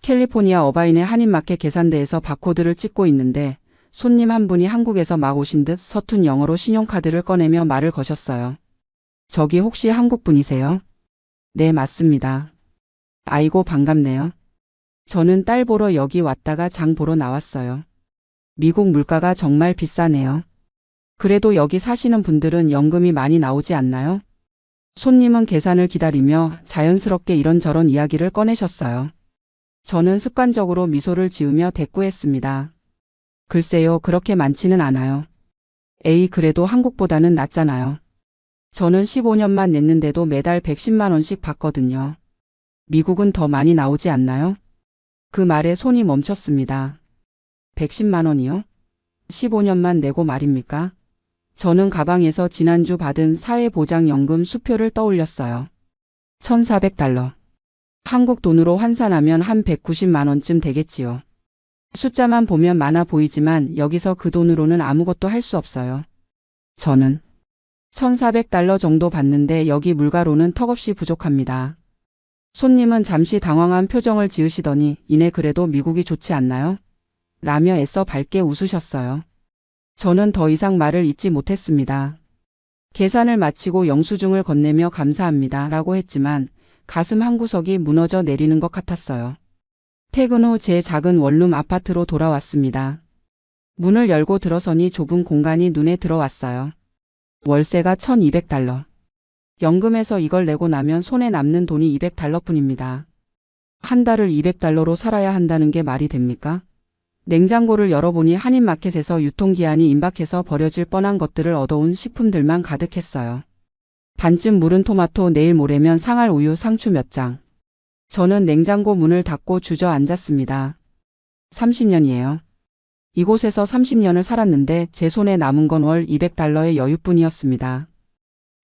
캘리포니아 어바인의 한인마켓 계산대에서 바코드를 찍고 있는데 손님 한 분이 한국에서 막 오신 듯 서툰 영어로 신용카드를 꺼내며 말을 거셨어요. 저기 혹시 한국 분이세요? 네, 맞습니다. 아이고, 반갑네요. 저는 딸 보러 여기 왔다가 장 보러 나왔어요. 미국 물가가 정말 비싸네요. 그래도 여기 사시는 분들은 연금이 많이 나오지 않나요? 손님은 계산을 기다리며 자연스럽게 이런저런 이야기를 꺼내셨어요. 저는 습관적으로 미소를 지으며 대꾸했습니다. 글쎄요, 그렇게 많지는 않아요. 에이, 그래도 한국보다는 낫잖아요. 저는 15년만 냈는데도 매달 110만 원씩 받거든요. 미국은 더 많이 나오지 않나요? 그 말에 손이 멈췄습니다. 110만 원이요? 15년만 내고 말입니까? 저는 가방에서 지난주 받은 사회보장연금 수표를 떠올렸어요. 1,400달러. 한국 돈으로 환산하면 한 190만 원쯤 되겠지요. 숫자만 보면 많아 보이지만 여기서 그 돈으로는 아무것도 할 수 없어요. 저는 1,400달러 정도 받는데 여기 물가로는 턱없이 부족합니다. 손님은 잠시 당황한 표정을 지으시더니 이내 그래도 미국이 좋지 않나요? 라며 애써 밝게 웃으셨어요. 저는 더 이상 말을 잇지 못했습니다. 계산을 마치고 영수증을 건네며 감사합니다 라고 했지만 가슴 한구석이 무너져 내리는 것 같았어요. 퇴근 후 제 작은 원룸 아파트로 돌아왔습니다. 문을 열고 들어서니 좁은 공간이 눈에 들어왔어요. 월세가 1,200달러. 연금에서 이걸 내고 나면 손에 남는 돈이 200달러뿐입니다. 한 달을 200달러로 살아야 한다는 게 말이 됩니까? 냉장고를 열어보니 한인마켓에서 유통기한이 임박해서 버려질 뻔한 것들을 얻어온 식품들만 가득했어요. 반쯤 무른 토마토, 내일 모레면 상할 우유, 상추 몇 장. 저는 냉장고 문을 닫고 주저앉았습니다. 30년이에요. 이곳에서 30년을 살았는데 제 손에 남은 건 월 200달러의 여유뿐이었습니다.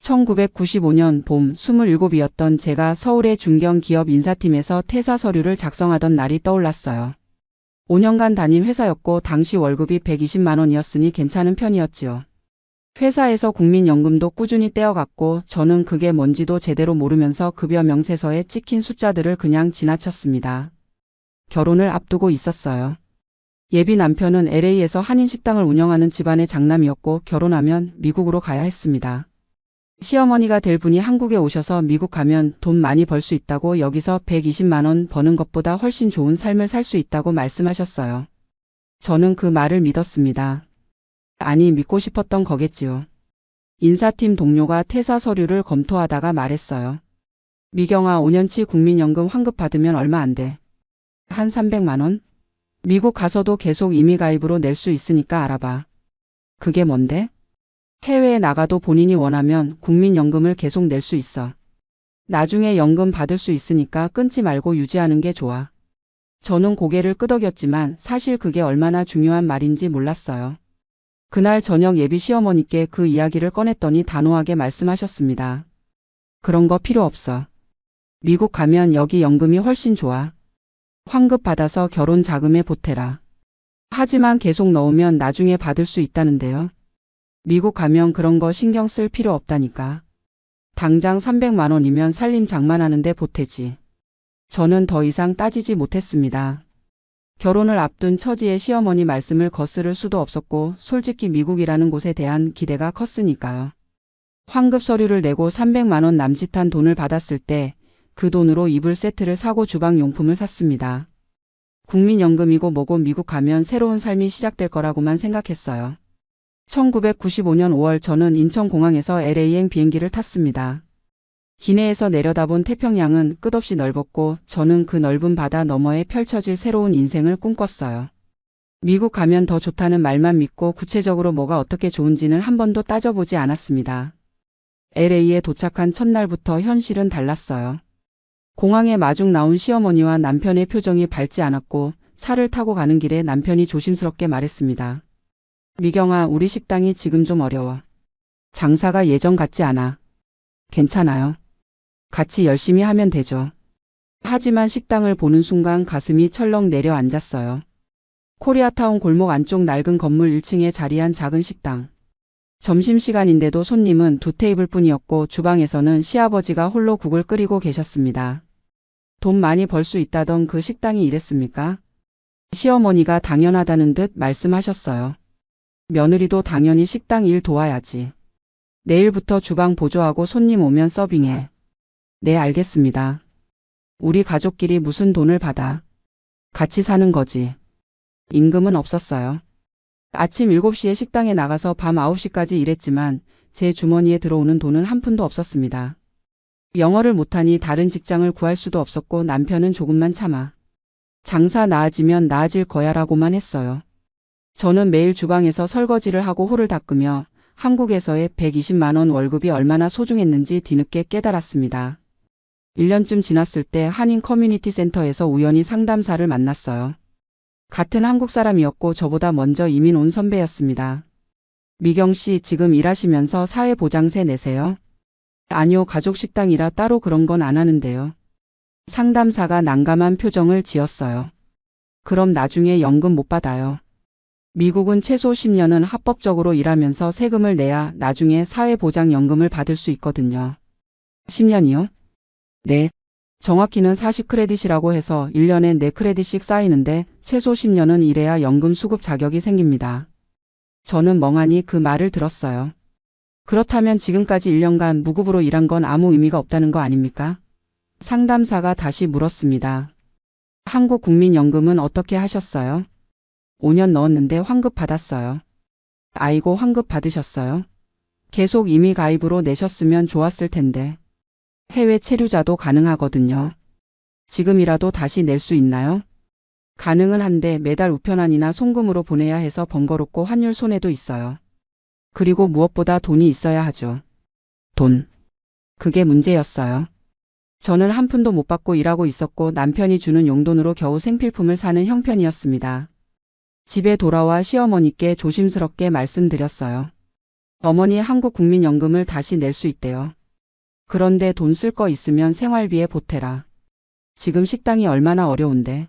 1995년 봄 27이었던 제가 서울의 중견 기업 인사팀에서 퇴사 서류를 작성하던 날이 떠올랐어요. 5년간 다닌 회사였고 당시 월급이 120만 원이었으니 괜찮은 편이었지요. 회사에서 국민연금도 꾸준히 떼어갔고 저는 그게 뭔지도 제대로 모르면서 급여 명세서에 찍힌 숫자들을 그냥 지나쳤습니다. 결혼을 앞두고 있었어요. 예비 남편은 LA에서 한인식당을 운영하는 집안의 장남이었고 결혼하면 미국으로 가야 했습니다. 시어머니가 될 분이 한국에 오셔서 미국 가면 돈 많이 벌 수 있다고, 여기서 120만 원 버는 것보다 훨씬 좋은 삶을 살 수 있다고 말씀하셨어요. 저는 그 말을 믿었습니다. 아니, 믿고 싶었던 거겠지요. 인사팀 동료가 퇴사 서류를 검토하다가 말했어요. 미경아, 5년치 국민연금 환급 받으면 얼마 안 돼. 한 300만 원? 미국 가서도 계속 임의가입으로 낼 수 있으니까 알아봐. 그게 뭔데? 해외에 나가도 본인이 원하면 국민연금을 계속 낼 수 있어. 나중에 연금 받을 수 있으니까 끊지 말고 유지하는 게 좋아. 저는 고개를 끄덕였지만 사실 그게 얼마나 중요한 말인지 몰랐어요. 그날 저녁 예비 시어머니께 그 이야기를 꺼냈더니 단호하게 말씀하셨습니다. 그런 거 필요 없어. 미국 가면 여기 연금이 훨씬 좋아. 환급 받아서 결혼 자금에 보태라. 하지만 계속 넣으면 나중에 받을 수 있다는데요. 미국 가면 그런 거 신경 쓸 필요 없다니까. 당장 300만 원이면 살림 장만하는데 보태지. 저는 더 이상 따지지 못했습니다. 결혼을 앞둔 처지의 시어머니 말씀을 거스를 수도 없었고 솔직히 미국이라는 곳에 대한 기대가 컸으니까요. 환급 서류를 내고 300만 원 남짓한 돈을 받았을 때 그 돈으로 이불 세트를 사고 주방용품을 샀습니다. 국민연금이고 뭐고 미국 가면 새로운 삶이 시작될 거라고만 생각했어요. 1995년 5월 저는 인천공항에서 LA행 비행기를 탔습니다. 기내에서 내려다본 태평양은 끝없이 넓었고 저는 그 넓은 바다 너머에 펼쳐질 새로운 인생을 꿈꿨어요. 미국 가면 더 좋다는 말만 믿고 구체적으로 뭐가 어떻게 좋은지는 한 번도 따져보지 않았습니다. LA에 도착한 첫날부터 현실은 달랐어요. 공항에 마중 나온 시어머니와 남편의 표정이 밝지 않았고 차를 타고 가는 길에 남편이 조심스럽게 말했습니다. 미경아, 우리 식당이 지금 좀 어려워. 장사가 예전 같지 않아. 괜찮아요. 같이 열심히 하면 되죠. 하지만 식당을 보는 순간 가슴이 철렁 내려앉았어요. 코리아타운 골목 안쪽 낡은 건물 1층에 자리한 작은 식당. 점심시간인데도 손님은 2테이블뿐이었고 주방에서는 시아버지가 홀로 국을 끓이고 계셨습니다. 돈 많이 벌 수 있다던 그 식당이 이랬습니까? 시어머니가 당연하다는 듯 말씀하셨어요. 며느리도 당연히 식당 일 도와야지. 내일부터 주방 보조하고 손님 오면 서빙해. 네, 알겠습니다. 우리 가족끼리 무슨 돈을 받아. 같이 사는 거지. 임금은 없었어요. 아침 7시에 식당에 나가서 밤 9시까지 일했지만 제 주머니에 들어오는 돈은 한 푼도 없었습니다. 영어를 못하니 다른 직장을 구할 수도 없었고 남편은 조금만 참아. 장사 나아지면 나아질 거야라고만 했어요. 저는 매일 주방에서 설거지를 하고 홀을 닦으며 한국에서의 120만 원 월급이 얼마나 소중했는지 뒤늦게 깨달았습니다. 1년쯤 지났을 때 한인 커뮤니티 센터에서 우연히 상담사를 만났어요. 같은 한국 사람이었고 저보다 먼저 이민 온 선배였습니다. 미경 씨, 지금 일하시면서 사회보장세 내세요? 아니요, 가족식당이라 따로 그런 건 안 하는데요. 상담사가 난감한 표정을 지었어요. 그럼 나중에 연금 못 받아요. 미국은 최소 10년은 합법적으로 일하면서 세금을 내야 나중에 사회보장연금을 받을 수 있거든요. 10년이요? 네. 정확히는 40크레딧이라고 해서 1년에 4크레딧씩 쌓이는데 최소 10년은 일해야 연금 수급 자격이 생깁니다. 저는 멍하니 그 말을 들었어요. 그렇다면 지금까지 1년간 무급으로 일한 건 아무 의미가 없다는 거 아닙니까? 상담사가 다시 물었습니다. 한국 국민연금은 어떻게 하셨어요? 5년 넣었는데 환급 받았어요. 아이고, 환급 받으셨어요? 계속 임의 가입으로 내셨으면 좋았을 텐데. 해외 체류자도 가능하거든요. 지금이라도 다시 낼 수 있나요? 가능은 한데 매달 우편안이나 송금으로 보내야 해서 번거롭고 환율 손해도 있어요. 그리고 무엇보다 돈이 있어야 하죠. 돈. 그게 문제였어요. 저는 한 푼도 못 받고 일하고 있었고 남편이 주는 용돈으로 겨우 생필품을 사는 형편이었습니다. 집에 돌아와 시어머니께 조심스럽게 말씀드렸어요. 어머니, 한국 국민연금을 다시 낼 수 있대요. 그런데 돈 쓸 거 있으면 생활비에 보태라. 지금 식당이 얼마나 어려운데.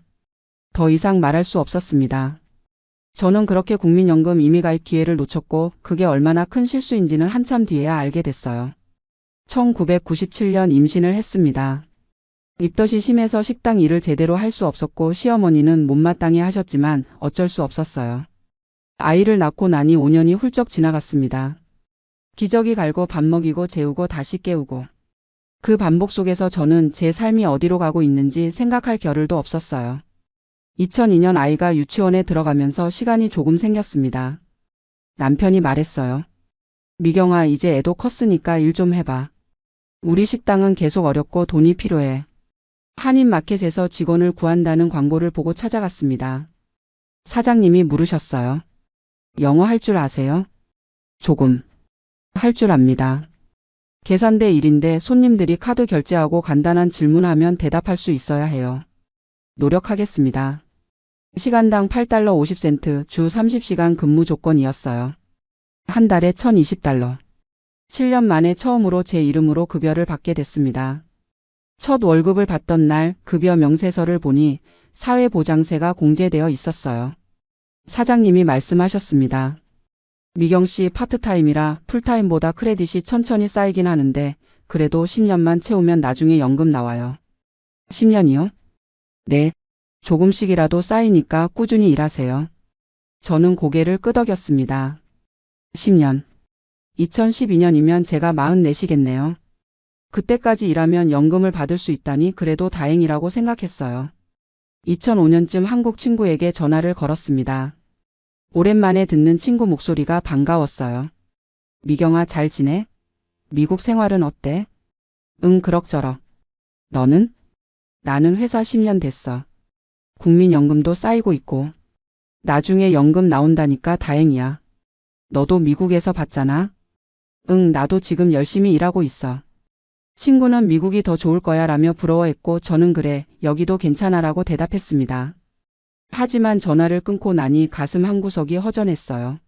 더 이상 말할 수 없었습니다. 저는 그렇게 국민연금 임의가입 기회를 놓쳤고 그게 얼마나 큰 실수인지는 한참 뒤에야 알게 됐어요. 1997년 임신을 했습니다. 입덧이 심해서 식당 일을 제대로 할 수 없었고 시어머니는 못마땅해 하셨지만 어쩔 수 없었어요. 아이를 낳고 나니 5년이 훌쩍 지나갔습니다. 기저귀 갈고 밥 먹이고 재우고 다시 깨우고. 그 반복 속에서 저는 제 삶이 어디로 가고 있는지 생각할 겨를도 없었어요. 2002년 아이가 유치원에 들어가면서 시간이 조금 생겼습니다. 남편이 말했어요. 미경아, 이제 애도 컸으니까 일 좀 해봐. 우리 식당은 계속 어렵고 돈이 필요해. 한인마켓에서 직원을 구한다는 광고를 보고 찾아갔습니다. 사장님이 물으셨어요. 영어 할 줄 아세요? 조금. 할 줄 압니다. 계산대 일인데 손님들이 카드 결제하고 간단한 질문하면 대답할 수 있어야 해요. 노력하겠습니다. 시간당 $8 50센트, 주 30시간 근무 조건이었어요. 한 달에 $1,020. 7년 만에 처음으로 제 이름으로 급여를 받게 됐습니다. 첫 월급을 받던 날 급여 명세서를 보니 사회보장세가 공제되어 있었어요. 사장님이 말씀하셨습니다. 미경 씨, 파트타임이라 풀타임보다 크레딧이 천천히 쌓이긴 하는데 그래도 10년만 채우면 나중에 연금 나와요. 10년이요? 네. 조금씩이라도 쌓이니까 꾸준히 일하세요. 저는 고개를 끄덕였습니다. 10년. 2012년이면 제가 44시겠네요. 그때까지 일하면 연금을 받을 수 있다니 그래도 다행이라고 생각했어요. 2005년쯤 한국 친구에게 전화를 걸었습니다. 오랜만에 듣는 친구 목소리가 반가웠어요. 미경아, 잘 지내? 미국 생활은 어때? 응, 그럭저럭. 너는? 나는 회사 10년 됐어. 국민연금도 쌓이고 있고. 나중에 연금 나온다니까 다행이야. 너도 미국에서 받잖아? 응, 나도 지금 열심히 일하고 있어. 친구는 미국이 더 좋을 거야 라며 부러워했고 저는 그래, 여기도 괜찮아라고 대답했습니다. 하지만 전화를 끊고 나니 가슴 한구석이 허전했어요.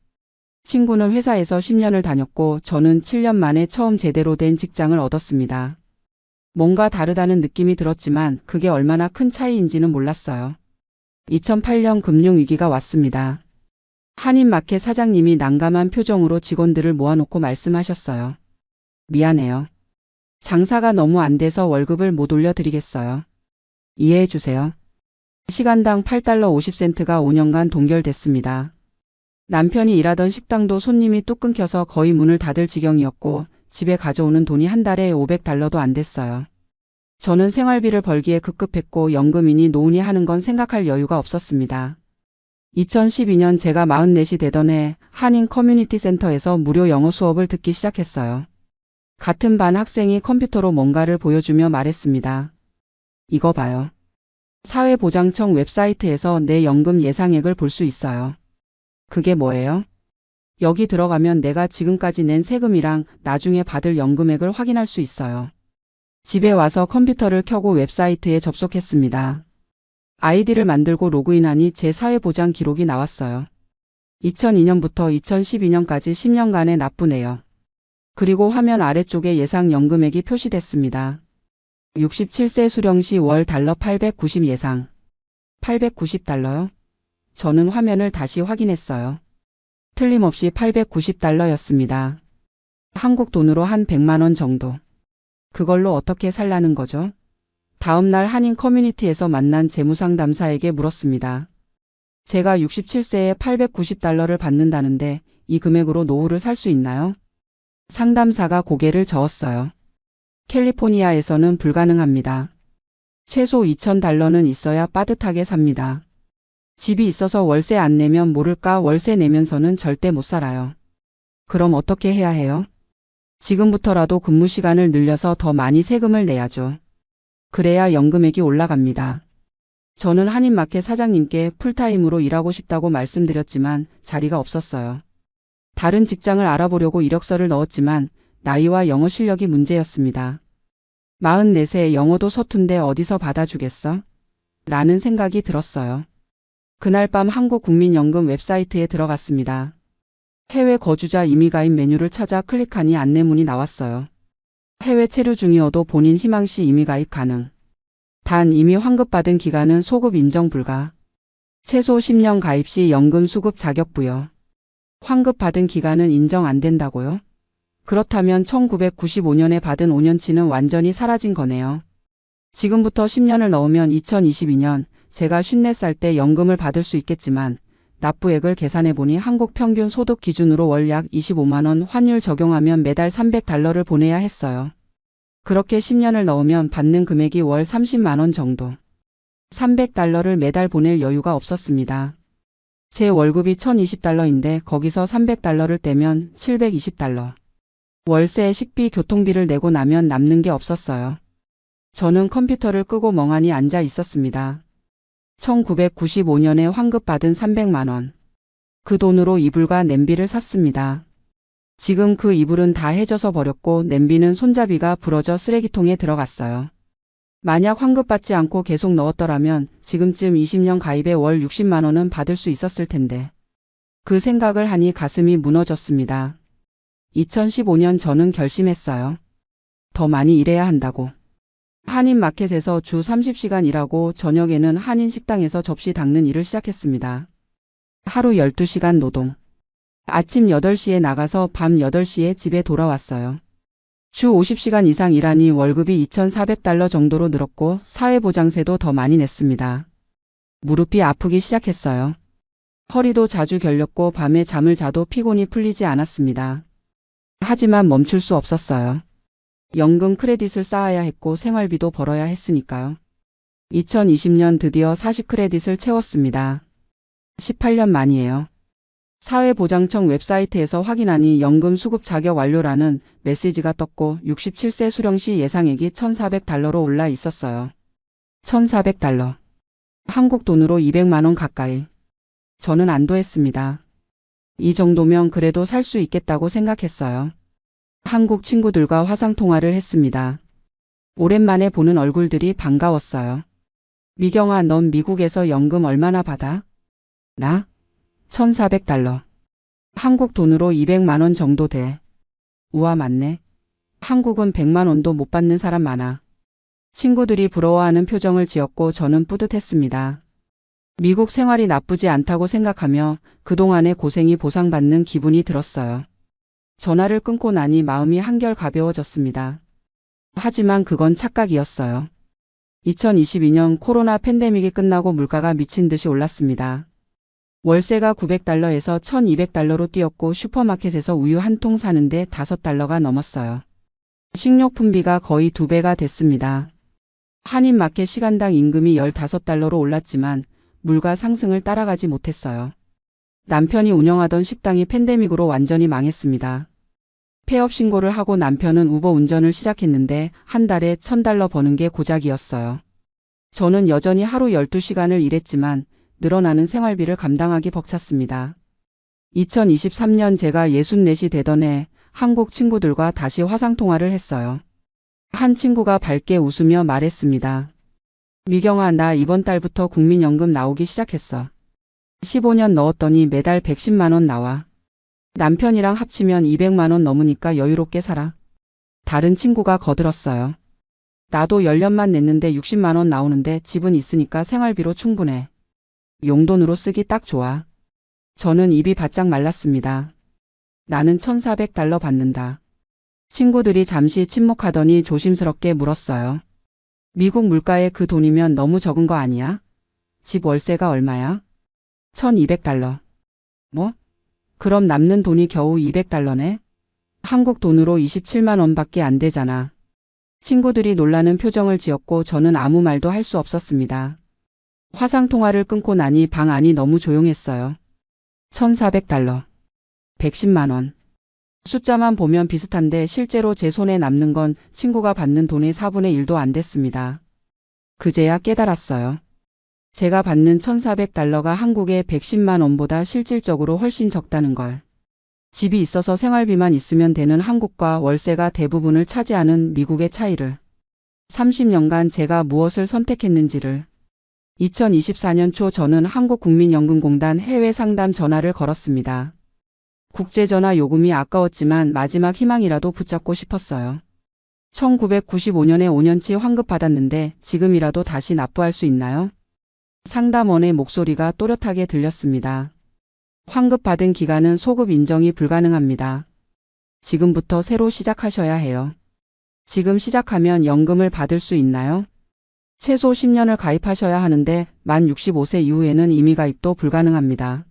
친구는 회사에서 10년을 다녔고 저는 7년 만에 처음 제대로 된 직장을 얻었습니다. 뭔가 다르다는 느낌이 들었지만 그게 얼마나 큰 차이인지는 몰랐어요. 2008년 금융위기가 왔습니다. 한인마켓 사장님이 난감한 표정으로 직원들을 모아놓고 말씀하셨어요. 미안해요. 장사가 너무 안 돼서 월급을 못 올려드리겠어요. 이해해 주세요. 시간당 8달러 50센트가 5년간 동결됐습니다. 남편이 일하던 식당도 손님이 뚝 끊겨서 거의 문을 닫을 지경이었고 집에 가져오는 돈이 한 달에 500달러도 안 됐어요. 저는 생활비를 벌기에 급급했고 연금이니 노후니 하는 건 생각할 여유가 없었습니다. 2012년 제가 44이 되던 해 한인 커뮤니티 센터에서 무료 영어 수업을 듣기 시작했어요. 같은 반 학생이 컴퓨터로 뭔가를 보여주며 말했습니다. 이거 봐요. 사회보장청 웹사이트에서 내 연금 예상액을 볼 수 있어요. 그게 뭐예요? 여기 들어가면 내가 지금까지 낸 세금이랑 나중에 받을 연금액을 확인할 수 있어요. 집에 와서 컴퓨터를 켜고 웹사이트에 접속했습니다. 아이디를 만들고 로그인하니 제 사회보장 기록이 나왔어요. 2002년부터 2012년까지 10년간의 납부네요. 그리고 화면 아래쪽에 예상 연금액이 표시됐습니다. 67세 수령 시 월 달러 890 예상. 890달러요? 저는 화면을 다시 확인했어요. 틀림없이 890달러였습니다. 한국 돈으로 한 100만 원 정도. 그걸로 어떻게 살라는 거죠? 다음 날 한인 커뮤니티에서 만난 재무상담사에게 물었습니다. 제가 67세에 890달러를 받는다는데 이 금액으로 노후를 살 수 있나요? 상담사가 고개를 저었어요. 캘리포니아에서는 불가능합니다. 최소 2,000달러는 있어야 빠듯하게 삽니다. 집이 있어서 월세 안 내면 모를까 월세 내면서는 절대 못 살아요. 그럼 어떻게 해야 해요? 지금부터라도 근무 시간을 늘려서 더 많이 세금을 내야죠. 그래야 연금액이 올라갑니다. 저는 한인마켓 사장님께 풀타임으로 일하고 싶다고 말씀드렸지만 자리가 없었어요. 다른 직장을 알아보려고 이력서를 넣었지만 나이와 영어 실력이 문제였습니다. 44세 영어도 서툰데 어디서 받아주겠어? 라는 생각이 들었어요. 그날 밤 한국국민연금 웹사이트에 들어갔습니다. 해외 거주자 임의가입 메뉴를 찾아 클릭하니 안내문이 나왔어요. 해외 체류 중이어도 본인 희망시 임의가입 가능. 단 이미 환급받은 기간은 소급 인정 불가. 최소 10년 가입 시 연금 수급 자격 부여. 환급받은 기간은 인정 안 된다고요? 그렇다면 1995년에 받은 5년치는 완전히 사라진 거네요. 지금부터 10년을 넣으면 2022년 제가 54살 때 연금을 받을 수 있겠지만 납부액을 계산해보니 한국 평균 소득 기준으로 월 약 25만 원 환율 적용하면 매달 300달러를 보내야 했어요. 그렇게 10년을 넣으면 받는 금액이 월 30만 원 정도. 300달러를 매달 보낼 여유가 없었습니다. 제 월급이 1,020달러인데 거기서 300달러를 떼면 720달러. 월세, 식비, 교통비를 내고 나면 남는 게 없었어요. 저는 컴퓨터를 끄고 멍하니 앉아 있었습니다. 1995년에 환급받은 300만 원. 그 돈으로 이불과 냄비를 샀습니다. 지금 그 이불은 다 해져서 버렸고 냄비는 손잡이가 부러져 쓰레기통에 들어갔어요. 만약 환급받지 않고 계속 넣었더라면 지금쯤 20년 가입에 월 60만 원은 받을 수 있었을 텐데. 그 생각을 하니 가슴이 무너졌습니다. 2015년 저는 결심했어요. 더 많이 일해야 한다고. 한인마켓에서 주 30시간 일하고 저녁에는 한인 식당에서 접시 닦는 일을 시작했습니다. 하루 12시간 노동. 아침 8시에 나가서 밤 8시에 집에 돌아왔어요. 주 50시간 이상 일하니 월급이 2,400달러 정도로 늘었고 사회보장세도 더 많이 냈습니다. 무릎이 아프기 시작했어요. 허리도 자주 결렸고 밤에 잠을 자도 피곤이 풀리지 않았습니다. 하지만 멈출 수 없었어요. 연금 크레딧을 쌓아야 했고 생활비도 벌어야 했으니까요. 2020년 드디어 40크레딧을 채웠습니다. 18년 만이에요. 사회보장청 웹사이트에서 확인하니 연금 수급 자격 완료라는 메시지가 떴고 67세 수령 시 예상액이 1,400달러로 올라 있었어요. 1,400달러. 한국 돈으로 200만 원 가까이. 저는 안도했습니다. 이 정도면 그래도 살 수 있겠다고 생각했어요. 한국 친구들과 화상통화를 했습니다. 오랜만에 보는 얼굴들이 반가웠어요. 미경아, 넌 미국에서 연금 얼마나 받아? 나? 1,400달러. 한국 돈으로 200만 원 정도 돼. 우와, 맞네. 한국은 100만 원도 못 받는 사람 많아. 친구들이 부러워하는 표정을 지었고 저는 뿌듯했습니다. 미국 생활이 나쁘지 않다고 생각하며 그동안의 고생이 보상받는 기분이 들었어요. 전화를 끊고 나니 마음이 한결 가벼워졌습니다. 하지만 그건 착각이었어요. 2022년 코로나 팬데믹이 끝나고 물가가 미친 듯이 올랐습니다. 월세가 900달러에서 1200달러로 뛰었고 슈퍼마켓에서 우유 한 통 사는데 5달러가 넘었어요. 식료품비가 거의 2배가 됐습니다. 한인마켓 시간당 임금이 15달러로 올랐지만 물가 상승을 따라가지 못했어요. 남편이 운영하던 식당이 팬데믹으로 완전히 망했습니다. 폐업 신고를 하고 남편은 우버 운전을 시작했는데 한 달에 $1000 버는 게 고작이었어요. 저는 여전히 하루 12시간을 일했지만 늘어나는 생활비를 감당하기 벅찼습니다. 2023년 제가 64이 되던 해 한국 친구들과 다시 화상통화를 했어요. 한 친구가 밝게 웃으며 말했습니다. 미경아, 나 이번 달부터 국민연금 나오기 시작했어. 15년 넣었더니 매달 110만 원 나와. 남편이랑 합치면 200만 원 넘으니까 여유롭게 살아. 다른 친구가 거들었어요. 나도 10년만 냈는데 60만 원 나오는데 집은 있으니까 생활비로 충분해. 용돈으로 쓰기 딱 좋아. 저는 입이 바짝 말랐습니다. 나는 $1400 받는다. 친구들이 잠시 침묵하더니 조심스럽게 물었어요. 미국 물가에 그 돈이면 너무 적은 거 아니야? 집 월세가 얼마야? $1200. 뭐? 그럼 남는 돈이 겨우 $200네? 한국 돈으로 27만 원밖에 안 되잖아. 친구들이 놀라는 표정을 지었고 저는 아무 말도 할 수 없었습니다. 화상통화를 끊고 나니 방 안이 너무 조용했어요. $1400. 110만 원. 숫자만 보면 비슷한데 실제로 제 손에 남는 건 친구가 받는 돈의 4분의 1도 안 됐습니다. 그제야 깨달았어요. 제가 받는 $1400가 한국의 110만 원보다 실질적으로 훨씬 적다는 걸. 집이 있어서 생활비만 있으면 되는 한국과 월세가 대부분을 차지하는 미국의 차이를. 30년간 제가 무엇을 선택했는지를. 2024년 초 저는 한국국민연금공단 해외 상담 전화를 걸었습니다. 국제전화 요금이 아까웠지만 마지막 희망이라도 붙잡고 싶었어요. 1995년에 5년치 환급 받았는데 지금이라도 다시 납부할 수 있나요? 상담원의 목소리가 또렷하게 들렸습니다. 환급 받은 기간은 소급 인정이 불가능합니다. 지금부터 새로 시작하셔야 해요. 지금 시작하면 연금을 받을 수 있나요? 최소 10년을 가입하셔야 하는데 만 65세 이후에는 임의 가입도 불가능합니다.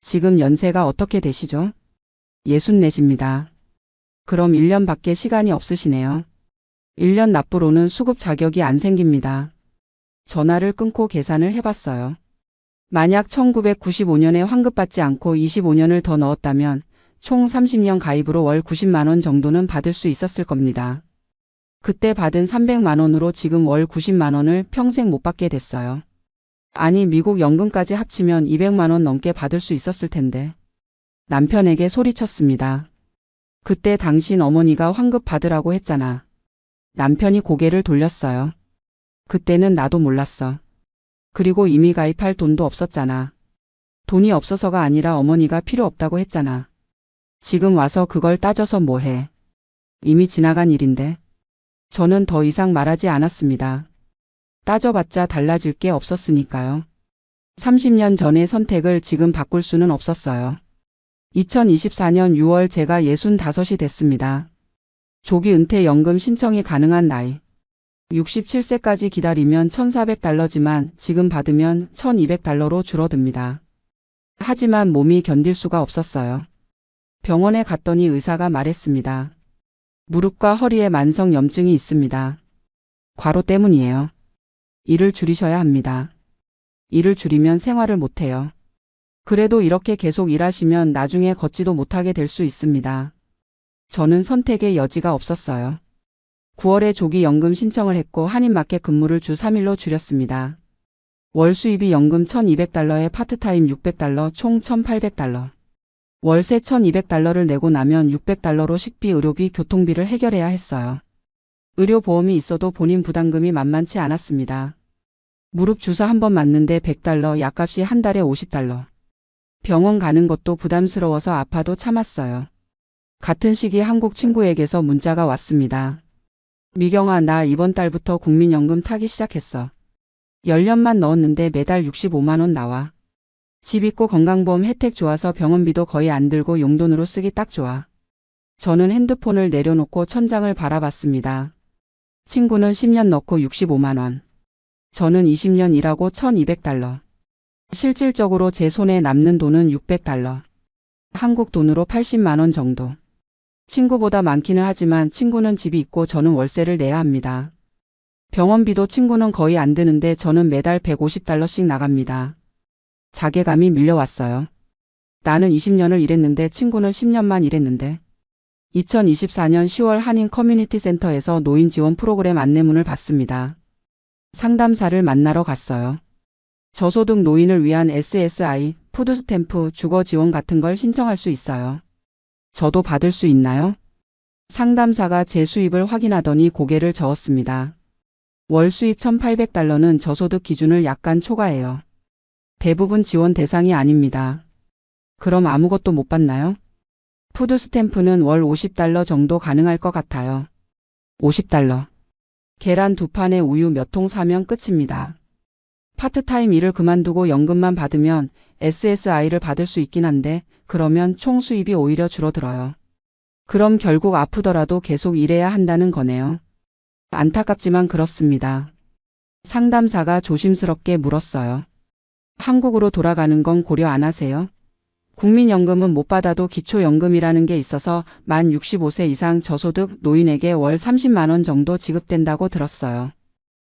지금 연세가 어떻게 되시죠? 64입니다. 그럼 1년밖에 시간이 없으시네요. 1년 납부로는 수급 자격이 안 생깁니다. 전화를 끊고 계산을 해봤어요. 만약 1995년에 환급받지 않고 25년을 더 넣었다면 총 30년 가입으로 월 90만 원 정도는 받을 수 있었을 겁니다. 그때 받은 300만 원으로 지금 월 90만 원을 평생 못 받게 됐어요. 아니, 미국 연금까지 합치면 200만 원 넘게 받을 수 있었을 텐데. 남편에게 소리쳤습니다. 그때 당신 어머니가 환급 받으라고 했잖아. 남편이 고개를 돌렸어요. 그때는 나도 몰랐어. 그리고 이미 가입할 돈도 없었잖아. 돈이 없어서가 아니라 어머니가 필요 없다고 했잖아. 지금 와서 그걸 따져서 뭐해. 이미 지나간 일인데. 저는 더 이상 말하지 않았습니다. 따져봤자 달라질 게 없었으니까요. 30년 전의 선택을 지금 바꿀 수는 없었어요. 2024년 6월 제가 65이 됐습니다. 조기 은퇴 연금 신청이 가능한 나이. 67세까지 기다리면 $1400지만 지금 받으면 $1200로 줄어듭니다. 하지만 몸이 견딜 수가 없었어요. 병원에 갔더니 의사가 말했습니다. 무릎과 허리에 만성 염증이 있습니다. 과로 때문이에요. 일을 줄이셔야 합니다. 일을 줄이면 생활을 못해요. 그래도 이렇게 계속 일하시면 나중에 걷지도 못하게 될 수 있습니다. 저는 선택의 여지가 없었어요. 9월에 조기 연금 신청을 했고 한인마켓 근무를 주 3일로 줄였습니다. 월 수입이 연금 $1200에 파트타임 $600, 총 $1800. 월세 $1200를 내고 나면 $600로 식비, 의료비, 교통비를 해결해야 했어요. 의료보험이 있어도 본인 부담금이 만만치 않았습니다. 무릎 주사 한 번 맞는데 $100, 약값이 한 달에 $50. 병원 가는 것도 부담스러워서 아파도 참았어요. 같은 시기 한국 친구에게서 문자가 왔습니다. 미경아, 나 이번 달부터 국민연금 타기 시작했어. 10년만 넣었는데 매달 65만 원 나와. 집 있고 건강보험 혜택 좋아서 병원비도 거의 안 들고 용돈으로 쓰기 딱 좋아. 저는 핸드폰을 내려놓고 천장을 바라봤습니다. 친구는 10년 넣고 65만 원. 저는 20년 일하고 1200달러. 실질적으로 제 손에 남는 돈은 600달러. 한국 돈으로 80만 원 정도. 친구보다 많기는 하지만 친구는 집이 있고 저는 월세를 내야 합니다. 병원비도 친구는 거의 안 드는데 저는 매달 150달러씩 나갑니다. 자괴감이 밀려왔어요. 나는 20년을 일했는데 친구는 10년만 일했는데. 2024년 10월 한인 커뮤니티 센터에서 노인 지원 프로그램 안내문을 받습니다. 상담사를 만나러 갔어요. 저소득 노인을 위한 SSI, 푸드스탬프, 주거 지원 같은 걸 신청할 수 있어요. 저도 받을 수 있나요? 상담사가 제 수입을 확인하더니 고개를 저었습니다. 월 수입 1,800달러는 저소득 기준을 약간 초과해요. 대부분 지원 대상이 아닙니다. 그럼 아무것도 못 받나요? 푸드스탬프는 월 50달러 정도 가능할 것 같아요. 50달러. 계란 2판에 우유 몇 통 사면 끝입니다. 파트타임 일을 그만두고 연금만 받으면 SSI를 받을 수 있긴 한데 그러면 총 수입이 오히려 줄어들어요. 그럼 결국 아프더라도 계속 일해야 한다는 거네요. 안타깝지만 그렇습니다. 상담사가 조심스럽게 물었어요. 한국으로 돌아가는 건 고려 안 하세요? 국민연금은 못 받아도 기초연금이라는 게 있어서 만 65세 이상 저소득 노인에게 월 30만 원 정도 지급된다고 들었어요.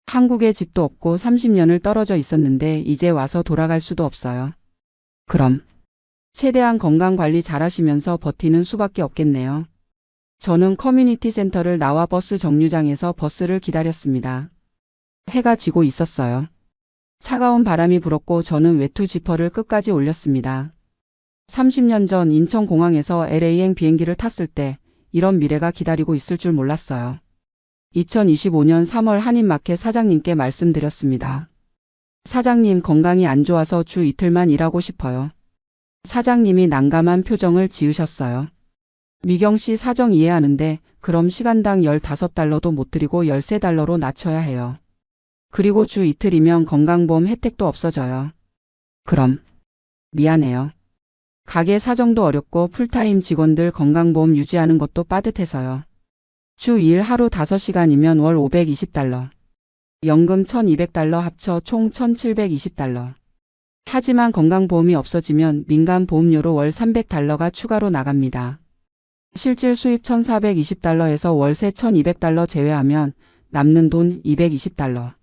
한국에 집도 없고 30년을 떨어져 있었는데 이제 와서 돌아갈 수도 없어요. 그럼 최대한 건강관리 잘하시면서 버티는 수밖에 없겠네요. 저는 커뮤니티 센터를 나와 버스 정류장에서 버스를 기다렸습니다. 해가 지고 있었어요. 차가운 바람이 불었고 저는 외투 지퍼를 끝까지 올렸습니다. 30년 전 인천공항에서 LA행 비행기를 탔을 때 이런 미래가 기다리고 있을 줄 몰랐어요. 2025년 3월 한인마켓 사장님께 말씀드렸습니다. 사장님 건강이 안 좋아서 주 이틀만 일하고 싶어요. 사장님이 난감한 표정을 지으셨어요. 미경 씨 사정 이해하는데 그럼 시간당 15달러도 못 드리고 13달러로 낮춰야 해요. 그리고 주 이틀이면 건강보험 혜택도 없어져요. 그럼 미안해요. 가게 사정도 어렵고 풀타임 직원들 건강보험 유지하는 것도 빠듯해서요. 주 2일 하루 5시간이면 월 520달러. 연금 1200달러 합쳐 총 1720달러. 하지만 건강보험이 없어지면 민간보험료로 월 300달러가 추가로 나갑니다. 실질 수입 1420달러에서 월세 1200달러 제외하면 남는 돈 220달러.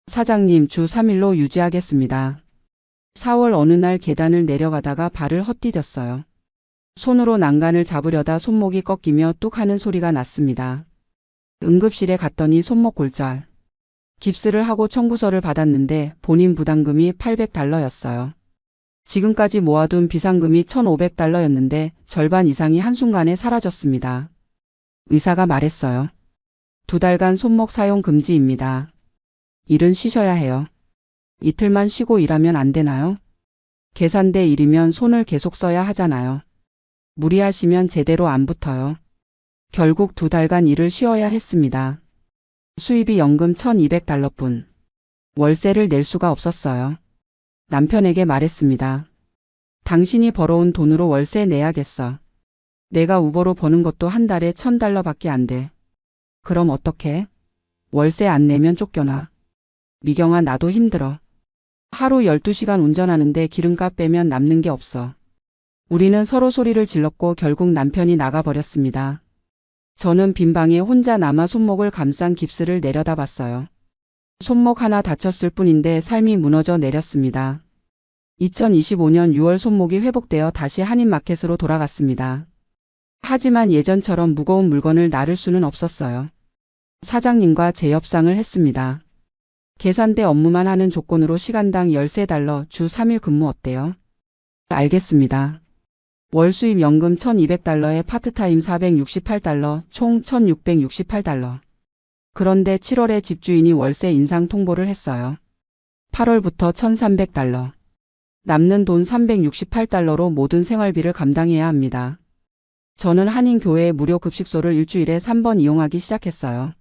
사장님 주 3일로 유지하겠습니다. 4월 어느 날 계단을 내려가다가 발을 헛디뎠어요. 손으로 난간을 잡으려다 손목이 꺾이며 뚝 하는 소리가 났습니다. 응급실에 갔더니 손목 골절. 깁스를 하고 청구서를 받았는데 본인 부담금이 800달러였어요. 지금까지 모아둔 비상금이 1500달러였는데 절반 이상이 한순간에 사라졌습니다. 의사가 말했어요. 2달간 손목 사용 금지입니다. 일은 쉬셔야 해요. 이틀만 쉬고 일하면 안 되나요? 계산대 일이면 손을 계속 써야 하잖아요. 무리하시면 제대로 안 붙어요. 결국 2달간 일을 쉬어야 했습니다. 수입이 연금 1200달러뿐. 월세를 낼 수가 없었어요. 남편에게 말했습니다. 당신이 벌어온 돈으로 월세 내야겠어. 내가 우버로 버는 것도 한 달에 1000달러밖에 안 돼. 그럼 어떡해? 월세 안 내면 쫓겨나. 미경아 나도 힘들어. 하루 12시간 운전하는데 기름값 빼면 남는 게 없어. 우리는 서로 소리를 질렀고 결국 남편이 나가버렸습니다. 저는 빈 방에 혼자 남아 손목을 감싼 깁스를 내려다봤어요. 손목 하나 다쳤을 뿐인데 삶이 무너져 내렸습니다. 2025년 6월 손목이 회복되어 다시 한인마켓으로 돌아갔습니다. 하지만 예전처럼 무거운 물건을 나를 수는 없었어요. 사장님과 재협상을 했습니다. 계산대 업무만 하는 조건으로 시간당 13달러 주 3일 근무 어때요? 알겠습니다. 월 수입 연금 1200달러에 파트타임 468달러, 총 1668달러. 그런데 7월에 집주인이 월세 인상 통보를 했어요. 8월부터 1300달러. 남는 돈 368달러로 모든 생활비를 감당해야 합니다. 저는 한인교회 무료 급식소를 일주일에 3번 이용하기 시작했어요.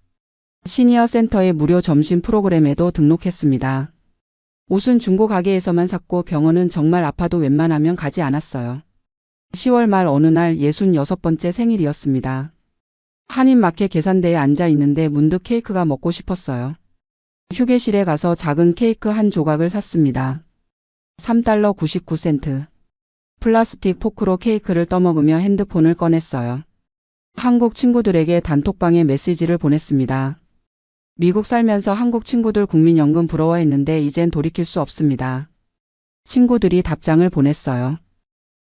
시니어 센터의 무료 점심 프로그램에도 등록했습니다. 옷은 중고 가게에서만 샀고 병원은 정말 아파도 웬만하면 가지 않았어요. 10월 말 어느 날 66번째 생일이었습니다. 한인마켓 계산대에 앉아 있는데 문득 케이크가 먹고 싶었어요. 휴게실에 가서 작은 케이크 한 조각을 샀습니다. 3달러 99센트. 플라스틱 포크로 케이크를 떠먹으며 핸드폰을 꺼냈어요. 한국 친구들에게 단톡방에 메시지를 보냈습니다. 미국 살면서 한국 친구들 국민연금 부러워했는데 이젠 돌이킬 수 없습니다. 친구들이 답장을 보냈어요.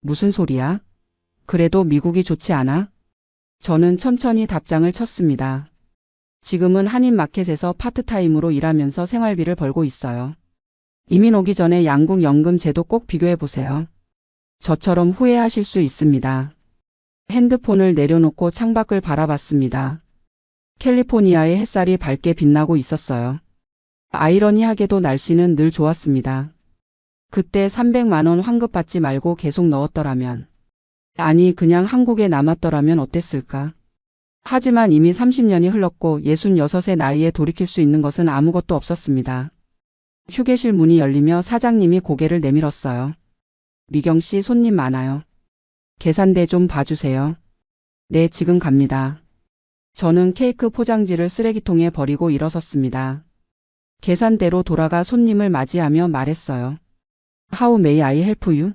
무슨 소리야? 그래도 미국이 좋지 않아? 저는 천천히 답장을 쳤습니다. 지금은 한인마켓에서 파트타임으로 일하면서 생활비를 벌고 있어요. 이민 오기 전에 양국 연금 제도 꼭 비교해보세요. 저처럼 후회하실 수 있습니다. 핸드폰을 내려놓고 창밖을 바라봤습니다. 캘리포니아의 햇살이 밝게 빛나고 있었어요. 아이러니하게도 날씨는 늘 좋았습니다. 그때 300만 원 환급받지 말고 계속 넣었더라면, 아니 그냥 한국에 남았더라면 어땠을까? 하지만 이미 30년이 흘렀고 66의 나이에 돌이킬 수 있는 것은 아무것도 없었습니다. 휴게실 문이 열리며 사장님이 고개를 내밀었어요. 미경 씨, 손님 많아요. 계산대 좀 봐주세요. 네, 지금 갑니다. 저는 케이크 포장지를 쓰레기통에 버리고 일어섰습니다. 계산대로 돌아가 손님을 맞이하며 말했어요. How may I help you?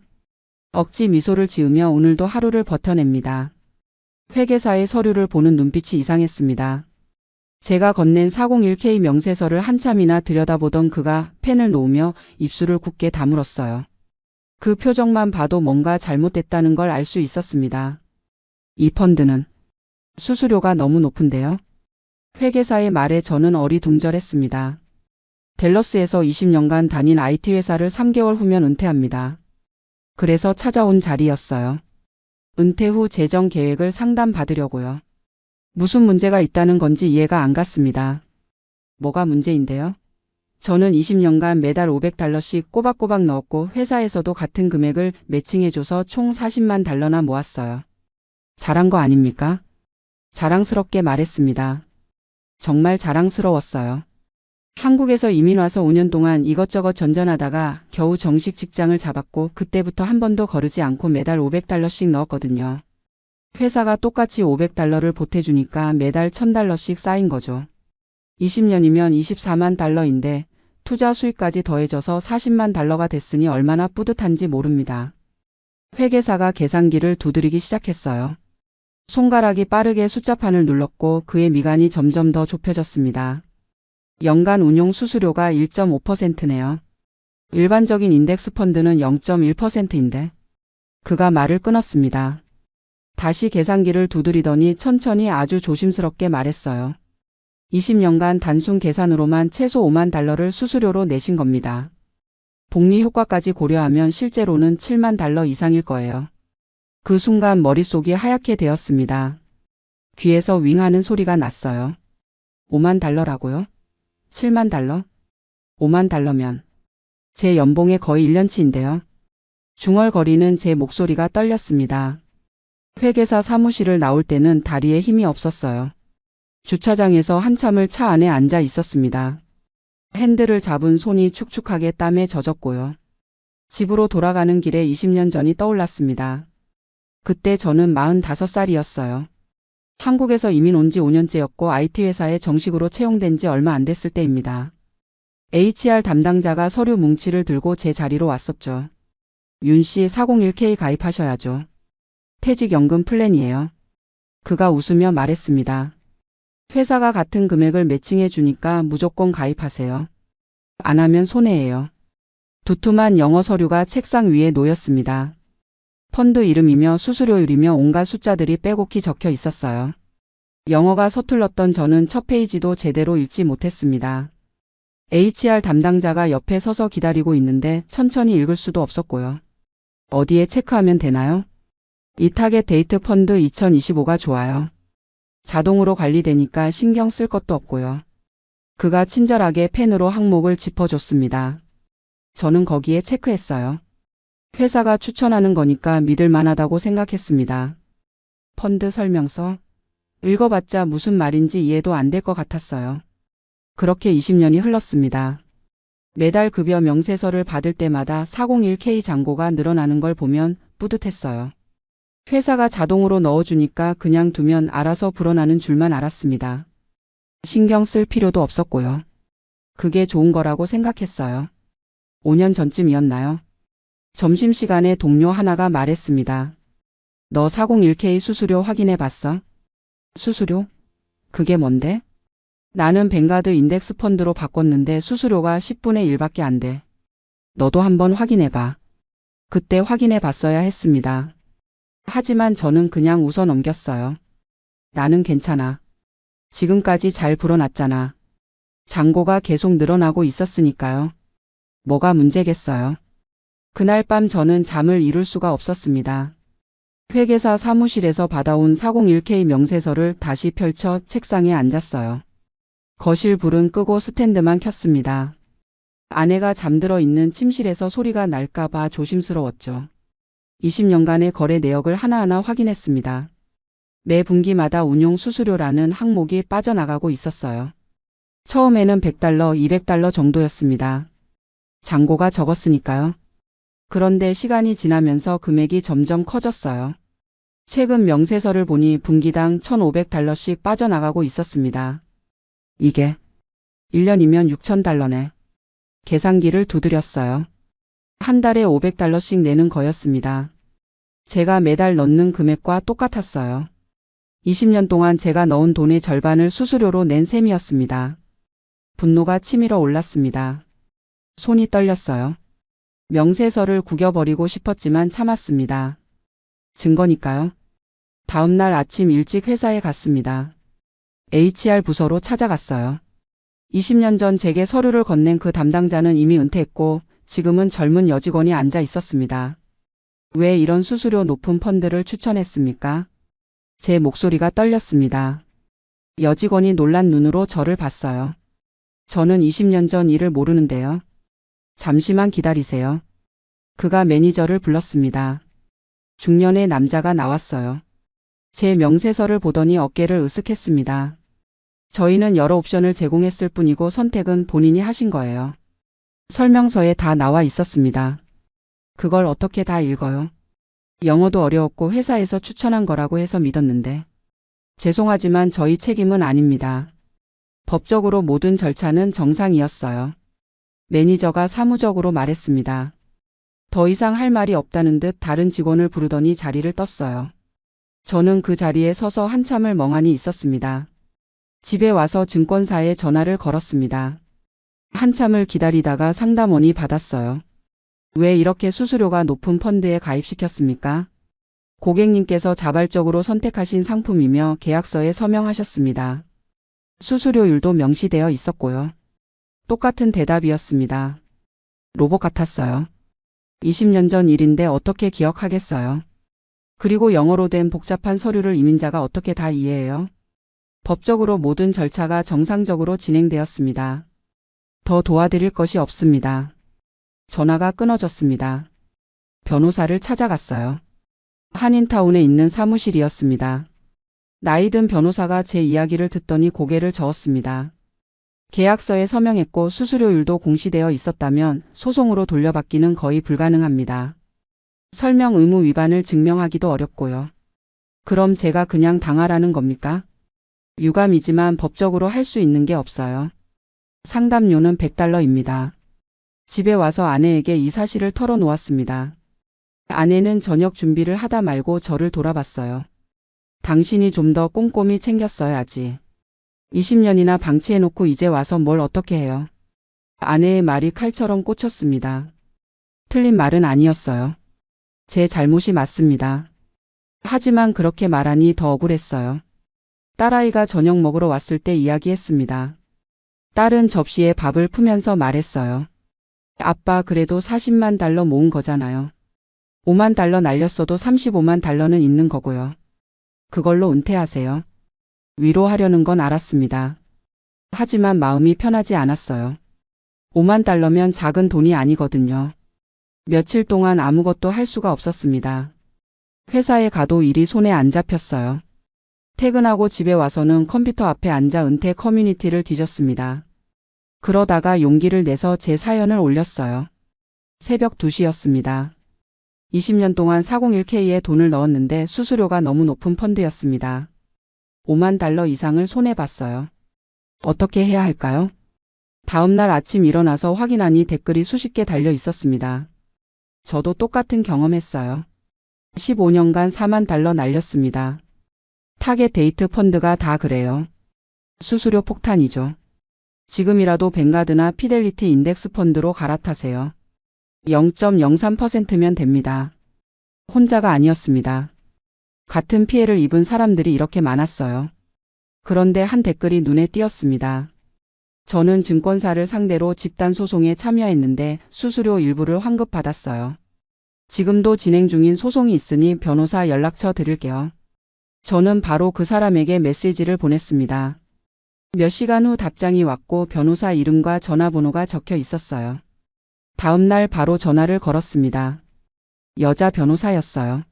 억지 미소를 지으며 오늘도 하루를 버텨냅니다. 회계사의 서류를 보는 눈빛이 이상했습니다. 제가 건넨 401k 명세서를 한참이나 들여다보던 그가 펜을 놓으며 입술을 굳게 다물었어요. 그 표정만 봐도 뭔가 잘못됐다는 걸 알 수 있었습니다. 이 펀드는 수수료가 너무 높은데요. 회계사의 말에 저는 어리둥절했습니다. 댈러스에서 20년간 다닌 IT 회사를 3개월 후면 은퇴합니다. 그래서 찾아온 자리였어요. 은퇴 후 재정 계획을 상담받으려고요. 무슨 문제가 있다는 건지 이해가 안 갔습니다. 뭐가 문제인데요? 저는 20년간 매달 $500씩 꼬박꼬박 넣었고 회사에서도 같은 금액을 매칭해줘서 총 40만 달러나 모았어요. 잘한 거 아닙니까? 자랑스럽게 말했습니다. 정말 자랑스러웠어요. 한국에서 이민 와서 5년 동안 이것저것 전전하다가 겨우 정식 직장을 잡았고 그때부터 한 번도 거르지 않고 매달 $500씩 넣었거든요. 회사가 똑같이 $500를 보태주니까 매달 $1000씩 쌓인 거죠. 20년이면 24만 달러인데 투자 수익까지 더해져서 40만 달러가 됐으니 얼마나 뿌듯한지 모릅니다. 회계사가 계산기를 두드리기 시작했어요. 손가락이 빠르게 숫자판을 눌렀고 그의 미간이 점점 더 좁혀졌습니다. 연간 운용 수수료가 1.5%네요. 일반적인 인덱스 펀드는 0.1%인데. 그가 말을 끊었습니다. 다시 계산기를 두드리더니 천천히 아주 조심스럽게 말했어요. 20년간 단순 계산으로만 최소 5만 달러를 수수료로 내신 겁니다. 복리 효과까지 고려하면 실제로는 7만 달러 이상일 거예요. 그 순간 머릿속이 하얗게 되었습니다. 귀에서 윙하는 소리가 났어요. 5만 달러라고요? 7만 달러? 5만 달러면 제 연봉의 거의 1년치인데요. 중얼거리는 제 목소리가 떨렸습니다. 회계사 사무실을 나올 때는 다리에 힘이 없었어요. 주차장에서 한참을 차 안에 앉아 있었습니다. 핸들을 잡은 손이 축축하게 땀에 젖었고요. 집으로 돌아가는 길에 20년 전이 떠올랐습니다. 그때 저는 45살이었어요. 한국에서 이민 온 지 5년째였고 IT 회사에 정식으로 채용된 지 얼마 안 됐을 때입니다. HR 담당자가 서류 뭉치를 들고 제 자리로 왔었죠. 윤 씨 401k 가입하셔야죠. 퇴직연금 플랜이에요. 그가 웃으며 말했습니다. 회사가 같은 금액을 매칭해 주니까 무조건 가입하세요. 안 하면 손해예요. 두툼한 영어 서류가 책상 위에 놓였습니다. 펀드 이름이며 수수료율이며 온갖 숫자들이 빼곡히 적혀 있었어요. 영어가 서툴렀던 저는 첫 페이지도 제대로 읽지 못했습니다. HR 담당자가 옆에 서서 기다리고 있는데 천천히 읽을 수도 없었고요. 어디에 체크하면 되나요? 이 타겟 데이트 펀드 2025가 좋아요. 자동으로 관리되니까 신경 쓸 것도 없고요. 그가 친절하게 펜으로 항목을 짚어줬습니다. 저는 거기에 체크했어요. 회사가 추천하는 거니까 믿을 만하다고 생각했습니다. 펀드 설명서? 읽어봤자 무슨 말인지 이해도 안 될 것 같았어요. 그렇게 20년이 흘렀습니다. 매달 급여 명세서를 받을 때마다 401k 잔고가 늘어나는 걸 보면 뿌듯했어요. 회사가 자동으로 넣어주니까 그냥 두면 알아서 불어나는 줄만 알았습니다. 신경 쓸 필요도 없었고요. 그게 좋은 거라고 생각했어요. 5년 전쯤이었나요? 점심시간에 동료 하나가 말했습니다. 너 401k 수수료 확인해 봤어? 수수료? 그게 뭔데? 나는 뱅가드 인덱스 펀드로 바꿨는데 수수료가 10분의 1밖에 안 돼. 너도 한번 확인해 봐. 그때 확인해 봤어야 했습니다. 하지만 저는 그냥 웃어 넘겼어요. 나는 괜찮아. 지금까지 잘 불어났잖아. 잔고가 계속 늘어나고 있었으니까요. 뭐가 문제겠어요. 그날 밤 저는 잠을 이룰 수가 없었습니다. 회계사 사무실에서 받아온 401k 명세서를 다시 펼쳐 책상에 앉았어요. 거실 불은 끄고 스탠드만 켰습니다. 아내가 잠들어 있는 침실에서 소리가 날까봐 조심스러웠죠. 20년간의 거래 내역을 하나하나 확인했습니다. 매 분기마다 운용 수수료라는 항목이 빠져나가고 있었어요. 처음에는 $100, $200 정도였습니다. 잔고가 적었으니까요. 그런데 시간이 지나면서 금액이 점점 커졌어요. 최근 명세서를 보니 분기당 $1,500씩 빠져나가고 있었습니다. 이게 1년이면 $6,000네. 계산기를 두드렸어요. 한 달에 $500씩 내는 거였습니다. 제가 매달 넣는 금액과 똑같았어요. 20년 동안 제가 넣은 돈의 절반을 수수료로 낸 셈이었습니다. 분노가 치밀어 올랐습니다. 손이 떨렸어요. 명세서를 구겨버리고 싶었지만 참았습니다. 증거니까요. 다음 날 아침 일찍 회사에 갔습니다. HR 부서로 찾아갔어요. 20년 전 제게 서류를 건넨 그 담당자는 이미 은퇴했고 지금은 젊은 여직원이 앉아 있었습니다. 왜 이런 수수료 높은 펀드를 추천했습니까? 제 목소리가 떨렸습니다. 여직원이 놀란 눈으로 저를 봤어요. 저는 20년 전 일을 모르는데요. 잠시만 기다리세요. 그가 매니저를 불렀습니다. 중년의 남자가 나왔어요. 제 명세서를 보더니 어깨를 으쓱했습니다. 저희는 여러 옵션을 제공했을 뿐이고 선택은 본인이 하신 거예요. 설명서에 다 나와 있었습니다. 그걸 어떻게 다 읽어요? 영어도 어려웠고 회사에서 추천한 거라고 해서 믿었는데. 죄송하지만 저희 책임은 아닙니다. 법적으로 모든 절차는 정상이었어요. 매니저가 사무적으로 말했습니다. 더 이상 할 말이 없다는 듯 다른 직원을 부르더니 자리를 떴어요. 저는 그 자리에 서서 한참을 멍하니 있었습니다. 집에 와서 증권사에 전화를 걸었습니다. 한참을 기다리다가 상담원이 받았어요. 왜 이렇게 수수료가 높은 펀드에 가입시켰습니까? 고객님께서 자발적으로 선택하신 상품이며 계약서에 서명하셨습니다. 수수료율도 명시되어 있었고요. 똑같은 대답이었습니다. 로봇 같았어요. 20년 전 일인데 어떻게 기억하겠어요? 그리고 영어로 된 복잡한 서류를 이민자가 어떻게 다 이해해요? 법적으로 모든 절차가 정상적으로 진행되었습니다. 더 도와드릴 것이 없습니다. 전화가 끊어졌습니다. 변호사를 찾아갔어요. 한인타운에 있는 사무실이었습니다. 나이든 변호사가 제 이야기를 듣더니 고개를 저었습니다. 계약서에 서명했고 수수료율도 공시되어 있었다면 소송으로 돌려받기는 거의 불가능합니다. 설명 의무 위반을 증명하기도 어렵고요. 그럼 제가 그냥 당하라는 겁니까? 유감이지만 법적으로 할 수 있는 게 없어요. 상담료는 $100입니다. 집에 와서 아내에게 이 사실을 털어놓았습니다. 아내는 저녁 준비를 하다 말고 저를 돌아봤어요. 당신이 좀 더 꼼꼼히 챙겼어야지. 20년이나 방치해놓고 이제 와서 뭘 어떻게 해요? 아내의 말이 칼처럼 꽂혔습니다. 틀린 말은 아니었어요. 제 잘못이 맞습니다. 하지만 그렇게 말하니 더 억울했어요. 딸아이가 저녁 먹으러 왔을 때 이야기했습니다. 딸은 접시에 밥을 푸면서 말했어요. 아빠 그래도 $40만 모은 거잖아요. $5만 날렸어도 $35만 있는 거고요. 그걸로 은퇴하세요. 위로하려는 건 알았습니다. 하지만 마음이 편하지 않았어요. $5만 작은 돈이 아니거든요. 며칠 동안 아무것도 할 수가 없었습니다. 회사에 가도 일이 손에 안 잡혔어요. 퇴근하고 집에 와서는 컴퓨터 앞에 앉아 은퇴 커뮤니티를 뒤졌습니다. 그러다가 용기를 내서 제 사연을 올렸어요. 새벽 2시였습니다. 20년 동안 401k에 돈을 넣었는데 수수료가 너무 높은 펀드였습니다. $5만 이상을 손해봤어요. 어떻게 해야 할까요? 다음 날 아침 일어나서 확인하니 댓글이 수십 개 달려 있었습니다. 저도 똑같은 경험했어요. 15년간 4만 달러 날렸습니다. 타겟 데이트 펀드가 다 그래요. 수수료 폭탄이죠. 지금이라도 뱅가드나 피델리티 인덱스 펀드로 갈아타세요. 0.03%면 됩니다. 혼자가 아니었습니다. 같은 피해를 입은 사람들이 이렇게 많았어요. 그런데 한 댓글이 눈에 띄었습니다. 저는 증권사를 상대로 집단 소송에 참여했는데 수수료 일부를 환급받았어요. 지금도 진행 중인 소송이 있으니 변호사 연락처 드릴게요. 저는 바로 그 사람에게 메시지를 보냈습니다. 몇 시간 후 답장이 왔고 변호사 이름과 전화번호가 적혀 있었어요. 다음 날 바로 전화를 걸었습니다. 여자 변호사였어요.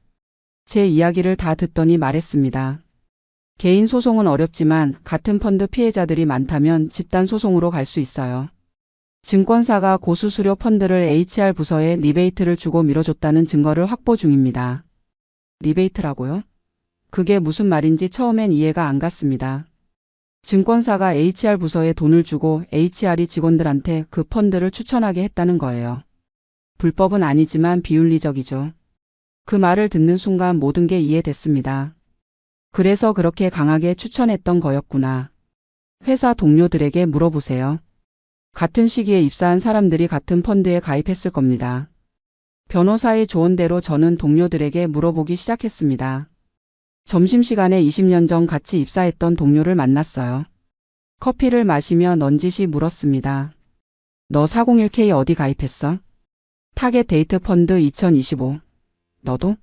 제 이야기를 다 듣더니 말했습니다. 개인 소송은 어렵지만 같은 펀드 피해자들이 많다면 집단 소송으로 갈 수 있어요. 증권사가 고수수료 펀드를 HR 부서에 리베이트를 주고 밀어줬다는 증거를 확보 중입니다. 리베이트라고요? 그게 무슨 말인지 처음엔 이해가 안 갔습니다. 증권사가 HR 부서에 돈을 주고 HR이 직원들한테 그 펀드를 추천하게 했다는 거예요. 불법은 아니지만 비윤리적이죠. 그 말을 듣는 순간 모든 게 이해됐습니다. 그래서 그렇게 강하게 추천했던 거였구나. 회사 동료들에게 물어보세요. 같은 시기에 입사한 사람들이 같은 펀드에 가입했을 겁니다. 변호사의 조언대로 저는 동료들에게 물어보기 시작했습니다. 점심시간에 20년 전 같이 입사했던 동료를 만났어요. 커피를 마시며 넌지시 물었습니다. 너 401k 어디 가입했어? 타겟 데이트 펀드 2025. 너도?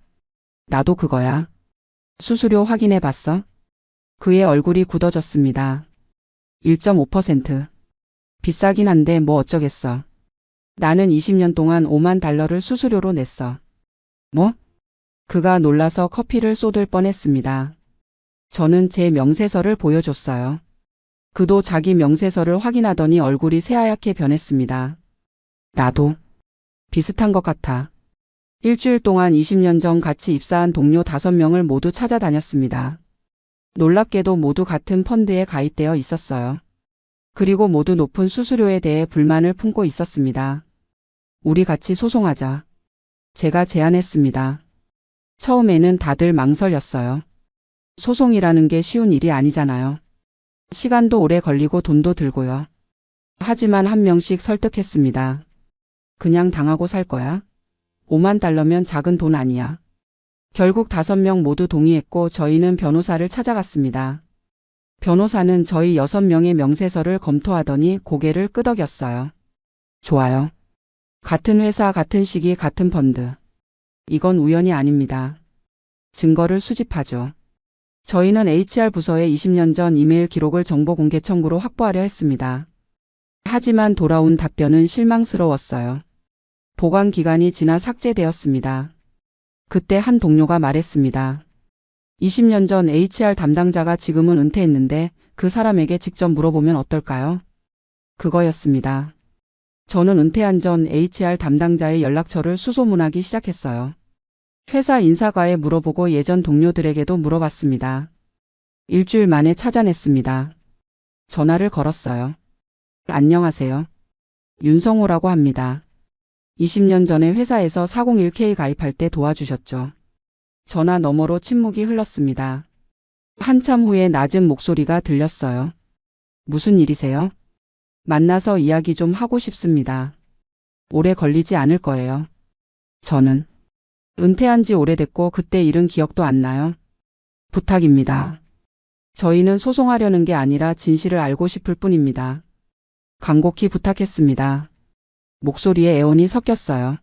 나도 그거야. 수수료 확인해 봤어? 그의 얼굴이 굳어졌습니다. 1.5%. 비싸긴 한데 뭐 어쩌겠어. 나는 20년 동안 5만 달러를 수수료로 냈어. 뭐? 그가 놀라서 커피를 쏟을 뻔했습니다. 저는 제 명세서를 보여줬어요. 그도 자기 명세서를 확인하더니 얼굴이 새하얗게 변했습니다. 나도. 비슷한 것 같아. 일주일 동안 20년 전 같이 입사한 동료 5명을 모두 찾아다녔습니다. 놀랍게도 모두 같은 펀드에 가입되어 있었어요. 그리고 모두 높은 수수료에 대해 불만을 품고 있었습니다. 우리 같이 소송하자. 제가 제안했습니다. 처음에는 다들 망설였어요. 소송이라는 게 쉬운 일이 아니잖아요. 시간도 오래 걸리고 돈도 들고요. 하지만 한 명씩 설득했습니다. 그냥 당하고 살 거야? 5만 달러면 작은 돈 아니야. 결국 5명 모두 동의했고 저희는 변호사를 찾아갔습니다. 변호사는 저희 6명의 명세서를 검토하더니 고개를 끄덕였어요. 좋아요. 같은 회사, 같은 시기, 같은 펀드. 이건 우연이 아닙니다. 증거를 수집하죠. 저희는 HR 부서에 20년 전 이메일 기록을 정보 공개 청구로 확보하려 했습니다. 하지만 돌아온 답변은 실망스러웠어요. 보관 기간이 지나 삭제되었습니다. 그때 한 동료가 말했습니다. 20년 전 HR 담당자가 지금은 은퇴했는데 그 사람에게 직접 물어보면 어떨까요? 그거였습니다. 저는 은퇴한 전 HR 담당자의 연락처를 수소문하기 시작했어요. 회사 인사과에 물어보고 예전 동료들에게도 물어봤습니다. 일주일 만에 찾아냈습니다. 전화를 걸었어요. 안녕하세요. 윤성호라고 합니다. 20년 전에 회사에서 401k 가입할 때 도와주셨죠. 전화 너머로 침묵이 흘렀습니다. 한참 후에 낮은 목소리가 들렸어요. 무슨 일이세요? 만나서 이야기 좀 하고 싶습니다. 오래 걸리지 않을 거예요. 저는 은퇴한 지 오래됐고 그때 일은 기억도 안 나요. 부탁입니다. 저희는 소송하려는 게 아니라 진실을 알고 싶을 뿐입니다. 간곡히 부탁했습니다. 목소리에 애원이 섞였어요.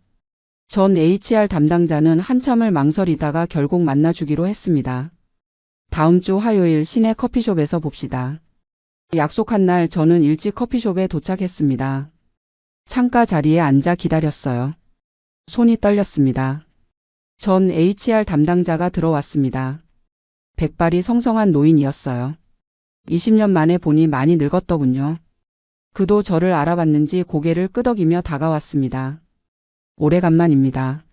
전 HR 담당자는 한참을 망설이다가 결국 만나주기로 했습니다. 다음 주 화요일 시내 커피숍에서 봅시다. 약속한 날 저는 일찍 커피숍에 도착했습니다. 창가 자리에 앉아 기다렸어요. 손이 떨렸습니다. 전 HR 담당자가 들어왔습니다. 백발이 성성한 노인이었어요. 20년 만에 보니 많이 늙었더군요. 그도 저를 알아봤는지 고개를 끄덕이며 다가왔습니다. 오래간만입니다.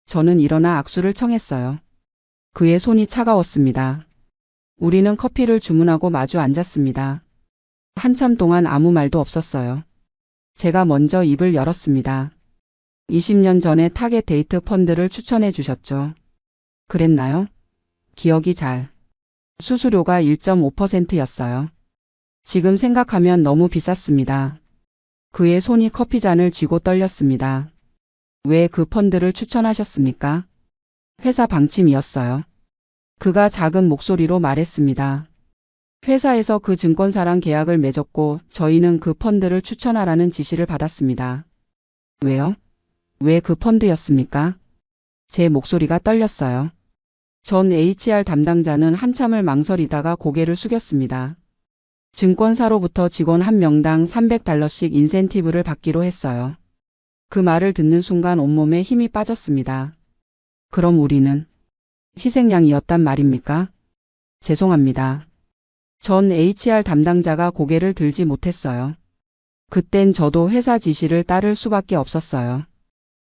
저는 일어나 악수를 청했어요. 그의 손이 차가웠습니다. 우리는 커피를 주문하고 마주 앉았습니다. 한참 동안 아무 말도 없었어요. 제가 먼저 입을 열었습니다. 20년 전에 타겟 데이트 펀드를 추천해 주셨죠. 그랬나요? 기억이 잘. 수수료가 1.5%였어요. 지금 생각하면 너무 비쌌습니다. 그의 손이 커피잔을 쥐고 떨렸습니다. 왜 그 펀드를 추천하셨습니까? 회사 방침이었어요. 그가 작은 목소리로 말했습니다. 회사에서 그 증권사랑 계약을 맺었고 저희는 그 펀드를 추천하라는 지시를 받았습니다. 왜요? 왜 그 펀드였습니까? 제 목소리가 떨렸어요. 전 HR 담당자는 한참을 망설이다가 고개를 숙였습니다. 증권사로부터 직원 한 명당 $300씩 인센티브를 받기로 했어요. 그 말을 듣는 순간 온몸에 힘이 빠졌습니다. 그럼 우리는 희생양이었단 말입니까? 죄송합니다. 전 HR 담당자가 고개를 들지 못했어요. 그땐 저도 회사 지시를 따를 수밖에 없었어요.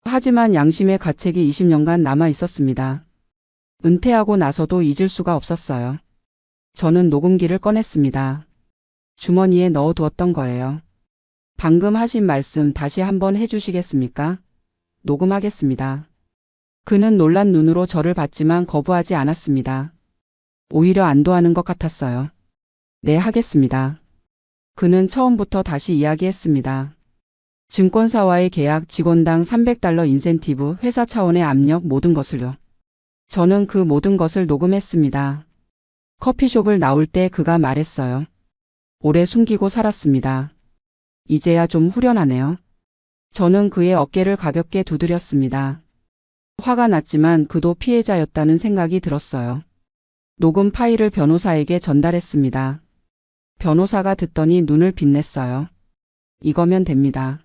하지만 양심의 가책이 20년간 남아 있었습니다. 은퇴하고 나서도 잊을 수가 없었어요. 저는 녹음기를 꺼냈습니다. 주머니에 넣어두었던 거예요. 방금 하신 말씀 다시 한번 해주시겠습니까? 녹음하겠습니다. 그는 놀란 눈으로 저를 봤지만 거부하지 않았습니다. 오히려 안도하는 것 같았어요. 네, 하겠습니다. 그는 처음부터 다시 이야기했습니다. 증권사와의 계약, 직원당 $300 인센티브, 회사 차원의 압력, 모든 것을요. 저는 그 모든 것을 녹음했습니다. 커피숍을 나올 때 그가 말했어요. 오래 숨기고 살았습니다. 이제야 좀 후련하네요. 저는 그의 어깨를 가볍게 두드렸습니다. 화가 났지만 그도 피해자였다는 생각이 들었어요. 녹음 파일을 변호사에게 전달했습니다. 변호사가 듣더니 눈을 빛냈어요. 이거면 됩니다.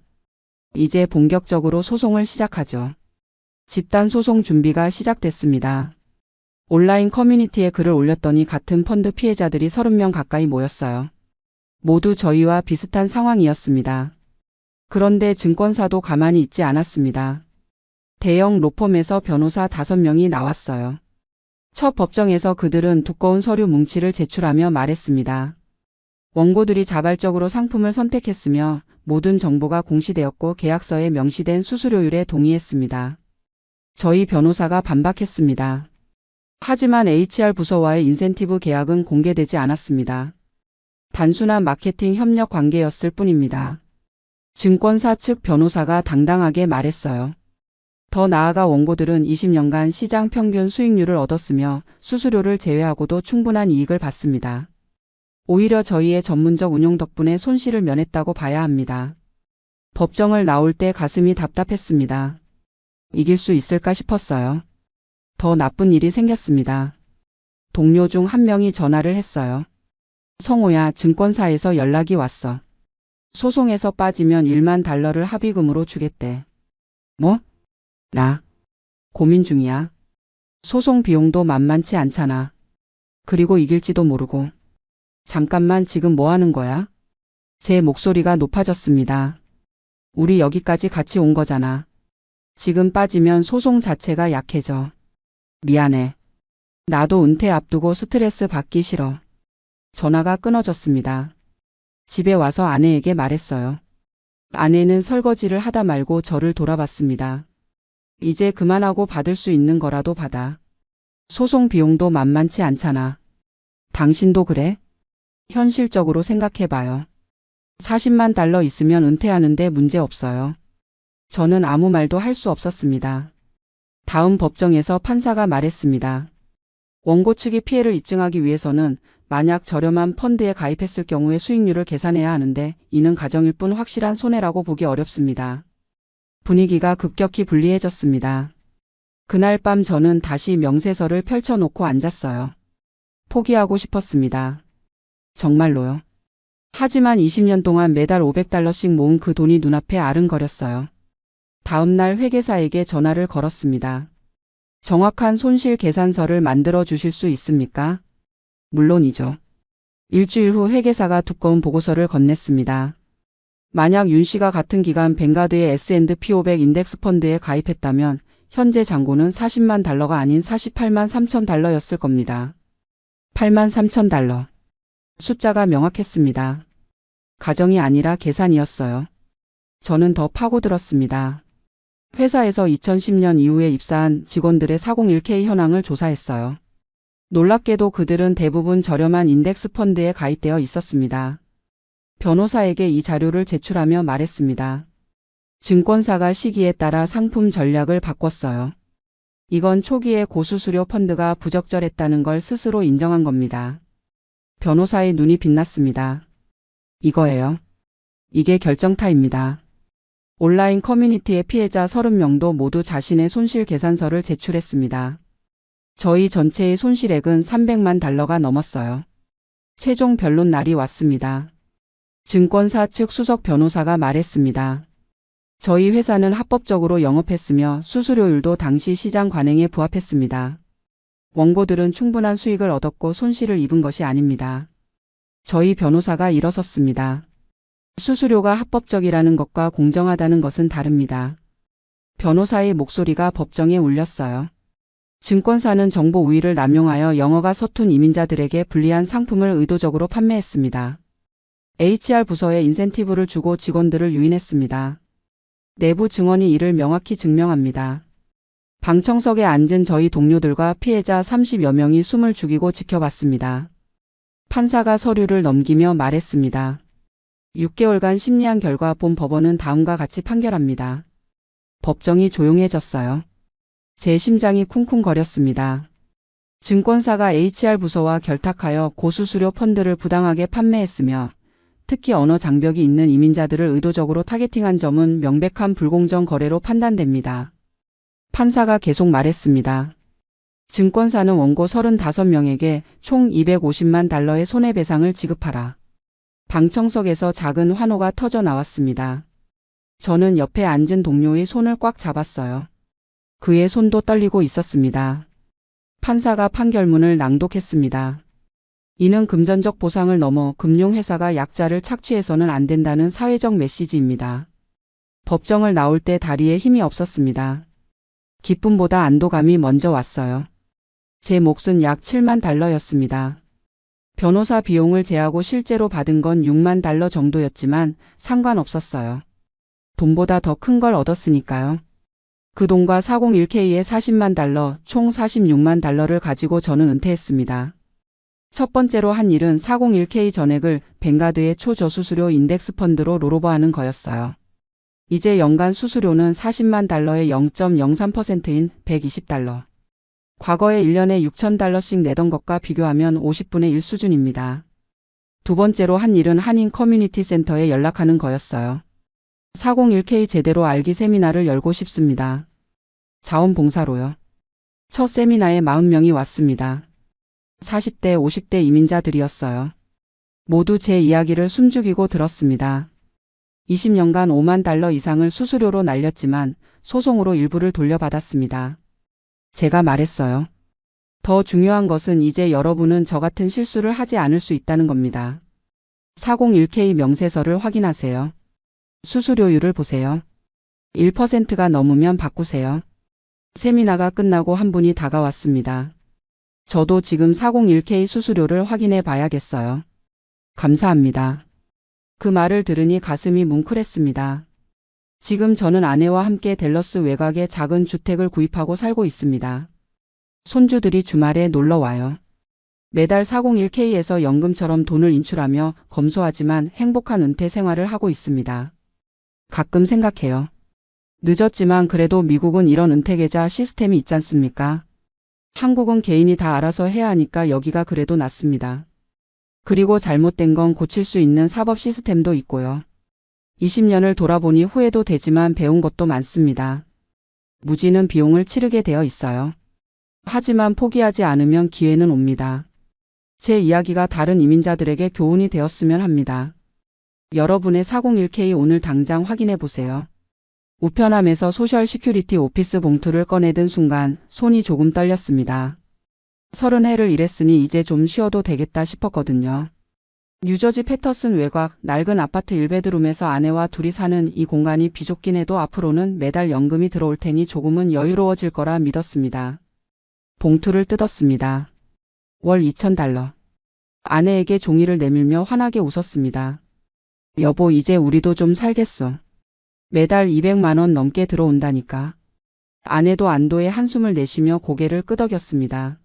이제 본격적으로 소송을 시작하죠. 집단 소송 준비가 시작됐습니다. 온라인 커뮤니티에 글을 올렸더니 같은 펀드 피해자들이 30명 가까이 모였어요. 모두 저희와 비슷한 상황이었습니다. 그런데 증권사도 가만히 있지 않았습니다. 대형 로펌에서 변호사 5명이 나왔어요. 첫 법정에서 그들은 두꺼운 서류 뭉치를 제출하며 말했습니다. 원고들이 자발적으로 상품을 선택했으며 모든 정보가 공시되었고 계약서에 명시된 수수료율에 동의했습니다. 저희 변호사가 반박했습니다. 하지만 HR 부서와의 인센티브 계약은 공개되지 않았습니다. 단순한 마케팅 협력 관계였을 뿐입니다. 증권사 측 변호사가 당당하게 말했어요. 더 나아가 원고들은 20년간 시장 평균 수익률을 얻었으며 수수료를 제외하고도 충분한 이익을 봤습니다. 오히려 저희의 전문적 운용 덕분에 손실을 면했다고 봐야 합니다. 법정을 나올 때 가슴이 답답했습니다. 이길 수 있을까 싶었어요. 더 나쁜 일이 생겼습니다. 동료 중 한 명이 전화를 했어요. 성호야, 증권사에서 연락이 왔어. 소송에서 빠지면 $10,000,000를 합의금으로 주겠대. 뭐? 나 고민 중이야. 소송 비용도 만만치 않잖아. 그리고 이길지도 모르고. 잠깐만, 지금 뭐 하는 거야? 제 목소리가 높아졌습니다. 우리 여기까지 같이 온 거잖아. 지금 빠지면 소송 자체가 약해져. 미안해. 나도 은퇴 앞두고 스트레스 받기 싫어. 전화가 끊어졌습니다. 집에 와서 아내에게 말했어요. 아내는 설거지를 하다 말고 저를 돌아봤습니다. 이제 그만하고 받을 수 있는 거라도 받아. 소송 비용도 만만치 않잖아. 당신도 그래? 현실적으로 생각해봐요. $400,000 있으면 은퇴하는데 문제 없어요. 저는 아무 말도 할 수 없었습니다. 다음 법정에서 판사가 말했습니다. 원고 측이 피해를 입증하기 위해서는 만약 저렴한 펀드에 가입했을 경우의 수익률을 계산해야 하는데 이는 가정일 뿐 확실한 손해라고 보기 어렵습니다. 분위기가 급격히 불리해졌습니다. 그날 밤 저는 다시 명세서를 펼쳐놓고 앉았어요. 포기하고 싶었습니다. 정말로요. 하지만 20년 동안 매달 $500씩 모은 그 돈이 눈앞에 아른거렸어요. 다음 날 회계사에게 전화를 걸었습니다. 정확한 손실 계산서를 만들어 주실 수 있습니까? 물론이죠. 일주일 후 회계사가 두꺼운 보고서를 건넸습니다. 만약 윤 씨가 같은 기간 뱅가드의 S&P 500 인덱스 펀드에 가입했다면 현재 잔고는 $400,000가 아닌 $483,000였을 겁니다. $83,000. 숫자가 명확했습니다. 가정이 아니라 계산이었어요. 저는 더 파고들었습니다. 회사에서 2010년 이후에 입사한 직원들의 401k 현황을 조사했어요. 놀랍게도 그들은 대부분 저렴한 인덱스 펀드에 가입되어 있었습니다. 변호사에게 이 자료를 제출하며 말했습니다. 증권사가 시기에 따라 상품 전략을 바꿨어요. 이건 초기에 고수수료 펀드가 부적절했다는 걸 스스로 인정한 겁니다. 변호사의 눈이 빛났습니다. 이거예요. 이게 결정타입니다. 온라인 커뮤니티의 피해자 30명도 모두 자신의 손실 계산서를 제출했습니다. 저희 전체의 손실액은 300만 달러가 넘었어요. 최종 변론 날이 왔습니다. 증권사 측 수석 변호사가 말했습니다. 저희 회사는 합법적으로 영업했으며 수수료율도 당시 시장 관행에 부합했습니다. 원고들은 충분한 수익을 얻었고 손실을 입은 것이 아닙니다. 저희 변호사가 일어섰습니다. 수수료가 합법적이라는 것과 공정하다는 것은 다릅니다. 변호사의 목소리가 법정에 울렸어요. 증권사는 정보 우위를 남용하여 영어가 서툰 이민자들에게 불리한 상품을 의도적으로 판매했습니다. HR 부서에 인센티브를 주고 직원들을 유인했습니다. 내부 증언이 이를 명확히 증명합니다. 방청석에 앉은 저희 동료들과 피해자 30여 명이 숨을 죽이고 지켜봤습니다. 판사가 서류를 넘기며 말했습니다. 6개월간 심리한 결과 본 법원은 다음과 같이 판결합니다. 법정이 조용해졌어요. 제 심장이 쿵쿵거렸습니다. 증권사가 HR 부서와 결탁하여 고수수료 펀드를 부당하게 판매했으며 특히 언어 장벽이 있는 이민자들을 의도적으로 타겟팅한 점은 명백한 불공정 거래로 판단됩니다. 판사가 계속 말했습니다. 증권사는 원고 35명에게 총 250만 달러의 손해배상을 지급하라. 방청석에서 작은 환호가 터져 나왔습니다. 저는 옆에 앉은 동료의 손을 꽉 잡았어요. 그의 손도 떨리고 있었습니다. 판사가 판결문을 낭독했습니다. 이는 금전적 보상을 넘어 금융회사가 약자를 착취해서는 안 된다는 사회적 메시지입니다. 법정을 나올 때 다리에 힘이 없었습니다. 기쁨보다 안도감이 먼저 왔어요. 제 몫은 약 7만 달러였습니다. 변호사 비용을 제하고 실제로 받은 건 6만 달러 정도였지만 상관없었어요. 돈보다 더 큰 걸 얻었으니까요. 그 돈과 401k의 40만 달러, 총 46만 달러를 가지고 저는 은퇴했습니다. 첫 번째로 한 일은 401k 전액을 뱅가드의 초저수수료 인덱스 펀드로 롤오버하는 거였어요. 이제 연간 수수료는 40만 달러의 0.03%인 120달러. 과거에 1년에 6,000달러씩 내던 것과 비교하면 50분의 1 수준입니다. 두 번째로 한 일은 한인 커뮤니티 센터에 연락하는 거였어요. 401k 제대로 알기 세미나를 열고 싶습니다. 자원봉사로요. 첫 세미나에 40명이 왔습니다. 40대, 50대 이민자들이었어요. 모두 제 이야기를 숨죽이고 들었습니다. 20년간 5만 달러 이상을 수수료로 날렸지만 소송으로 일부를 돌려받았습니다. 제가 말했어요. 더 중요한 것은 이제 여러분은 저 같은 실수를 하지 않을 수 있다는 겁니다. 401k 명세서를 확인하세요. 수수료율을 보세요. 1%가 넘으면 바꾸세요. 세미나가 끝나고 한 분이 다가왔습니다. 저도 지금 401k 수수료를 확인해 봐야겠어요. 감사합니다. 그 말을 들으니 가슴이 뭉클했습니다. 지금 저는 아내와 함께 댈러스 외곽에 작은 주택을 구입하고 살고 있습니다. 손주들이 주말에 놀러 와요. 매달 401k에서 연금처럼 돈을 인출하며 검소하지만 행복한 은퇴 생활을 하고 있습니다. 가끔 생각해요. 늦었지만 그래도 미국은 이런 은퇴계좌 시스템이 있지 않습니까? 한국은 개인이 다 알아서 해야 하니까 여기가 그래도 낫습니다. 그리고 잘못된 건 고칠 수 있는 사법 시스템도 있고요. 20년을 돌아보니 후회도 되지만 배운 것도 많습니다. 무지는 비용을 치르게 되어 있어요. 하지만 포기하지 않으면 기회는 옵니다. 제 이야기가 다른 이민자들에게 교훈이 되었으면 합니다. 여러분의 401k 오늘 당장 확인해 보세요. 우편함에서 소셜 시큐리티 오피스 봉투를 꺼내든 순간 손이 조금 떨렸습니다. 30해를 일했으니 이제 좀 쉬어도 되겠다 싶었거든요. 뉴저지 패터슨 외곽 낡은 아파트 1베드룸에서 아내와 둘이 사는 이 공간이 비좁긴 해도 앞으로는 매달 연금이 들어올 테니 조금은 여유로워질 거라 믿었습니다. 봉투를 뜯었습니다. 월 2,000달러. 아내에게 종이를 내밀며 환하게 웃었습니다. 여보, 이제 우리도 좀 살겠어. 매달 200만 원 넘게 들어온다니까. 아내도 안도의 한숨을 내쉬며 고개를 끄덕였습니다.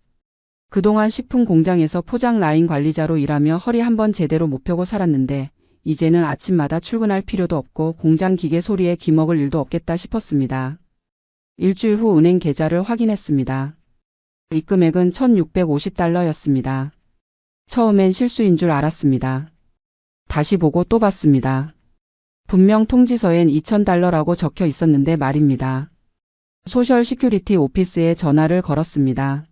그동안 식품 공장에서 포장 라인 관리자로 일하며 허리 한번 제대로 못 펴고 살았는데 이제는 아침마다 출근할 필요도 없고 공장 기계 소리에 기먹을 일도 없겠다 싶었습니다. 일주일 후 은행 계좌를 확인했습니다. 입금액은 1,650달러였습니다. 처음엔 실수인 줄 알았습니다. 다시 보고 또 봤습니다. 분명 통지서엔 2,000달러라고 적혀 있었는데 말입니다. 소셜 시큐리티 오피스에 전화를 걸었습니다.